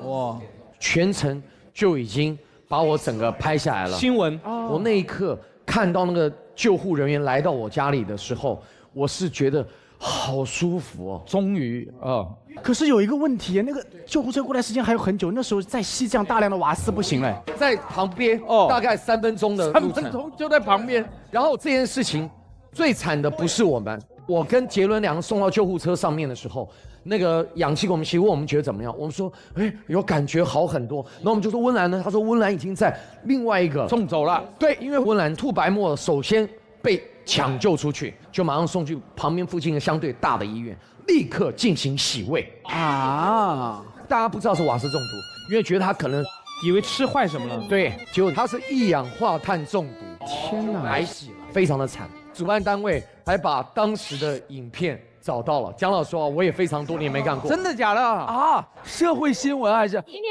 哇，全程就已经把我整个拍下来了。新闻，我那一刻看到那个救护人员来到我家里的时候，我是觉得好舒服哦，终于啊。可是有一个问题，那个救护车过来时间还有很久，那时候再吸这样大量的瓦斯不行嘞，在旁边大概3分钟的路程，3分钟就在旁边。然后这件事情最惨的不是我们，我跟杰伦2个送到救护车上面的时候，那个氧气给我们吸，问我们觉得怎么样？我们说，哎，有感觉好很多。然后我们就说温岚呢？他说温岚已经在另外一个送走了。对，因为温岚吐白沫，首先被抢救出去，就马上送去旁边附近的相对大的医院，立刻进行洗胃啊！大家不知道是瓦斯中毒，因为觉得他可能以为吃坏什么了。对，结果他是1氧化碳中毒。天哪，白洗了，非常的惨。主办单位还把当时的影片找到了。讲老实话，我也非常多年没看过。真的假的啊？社会新闻还是？今天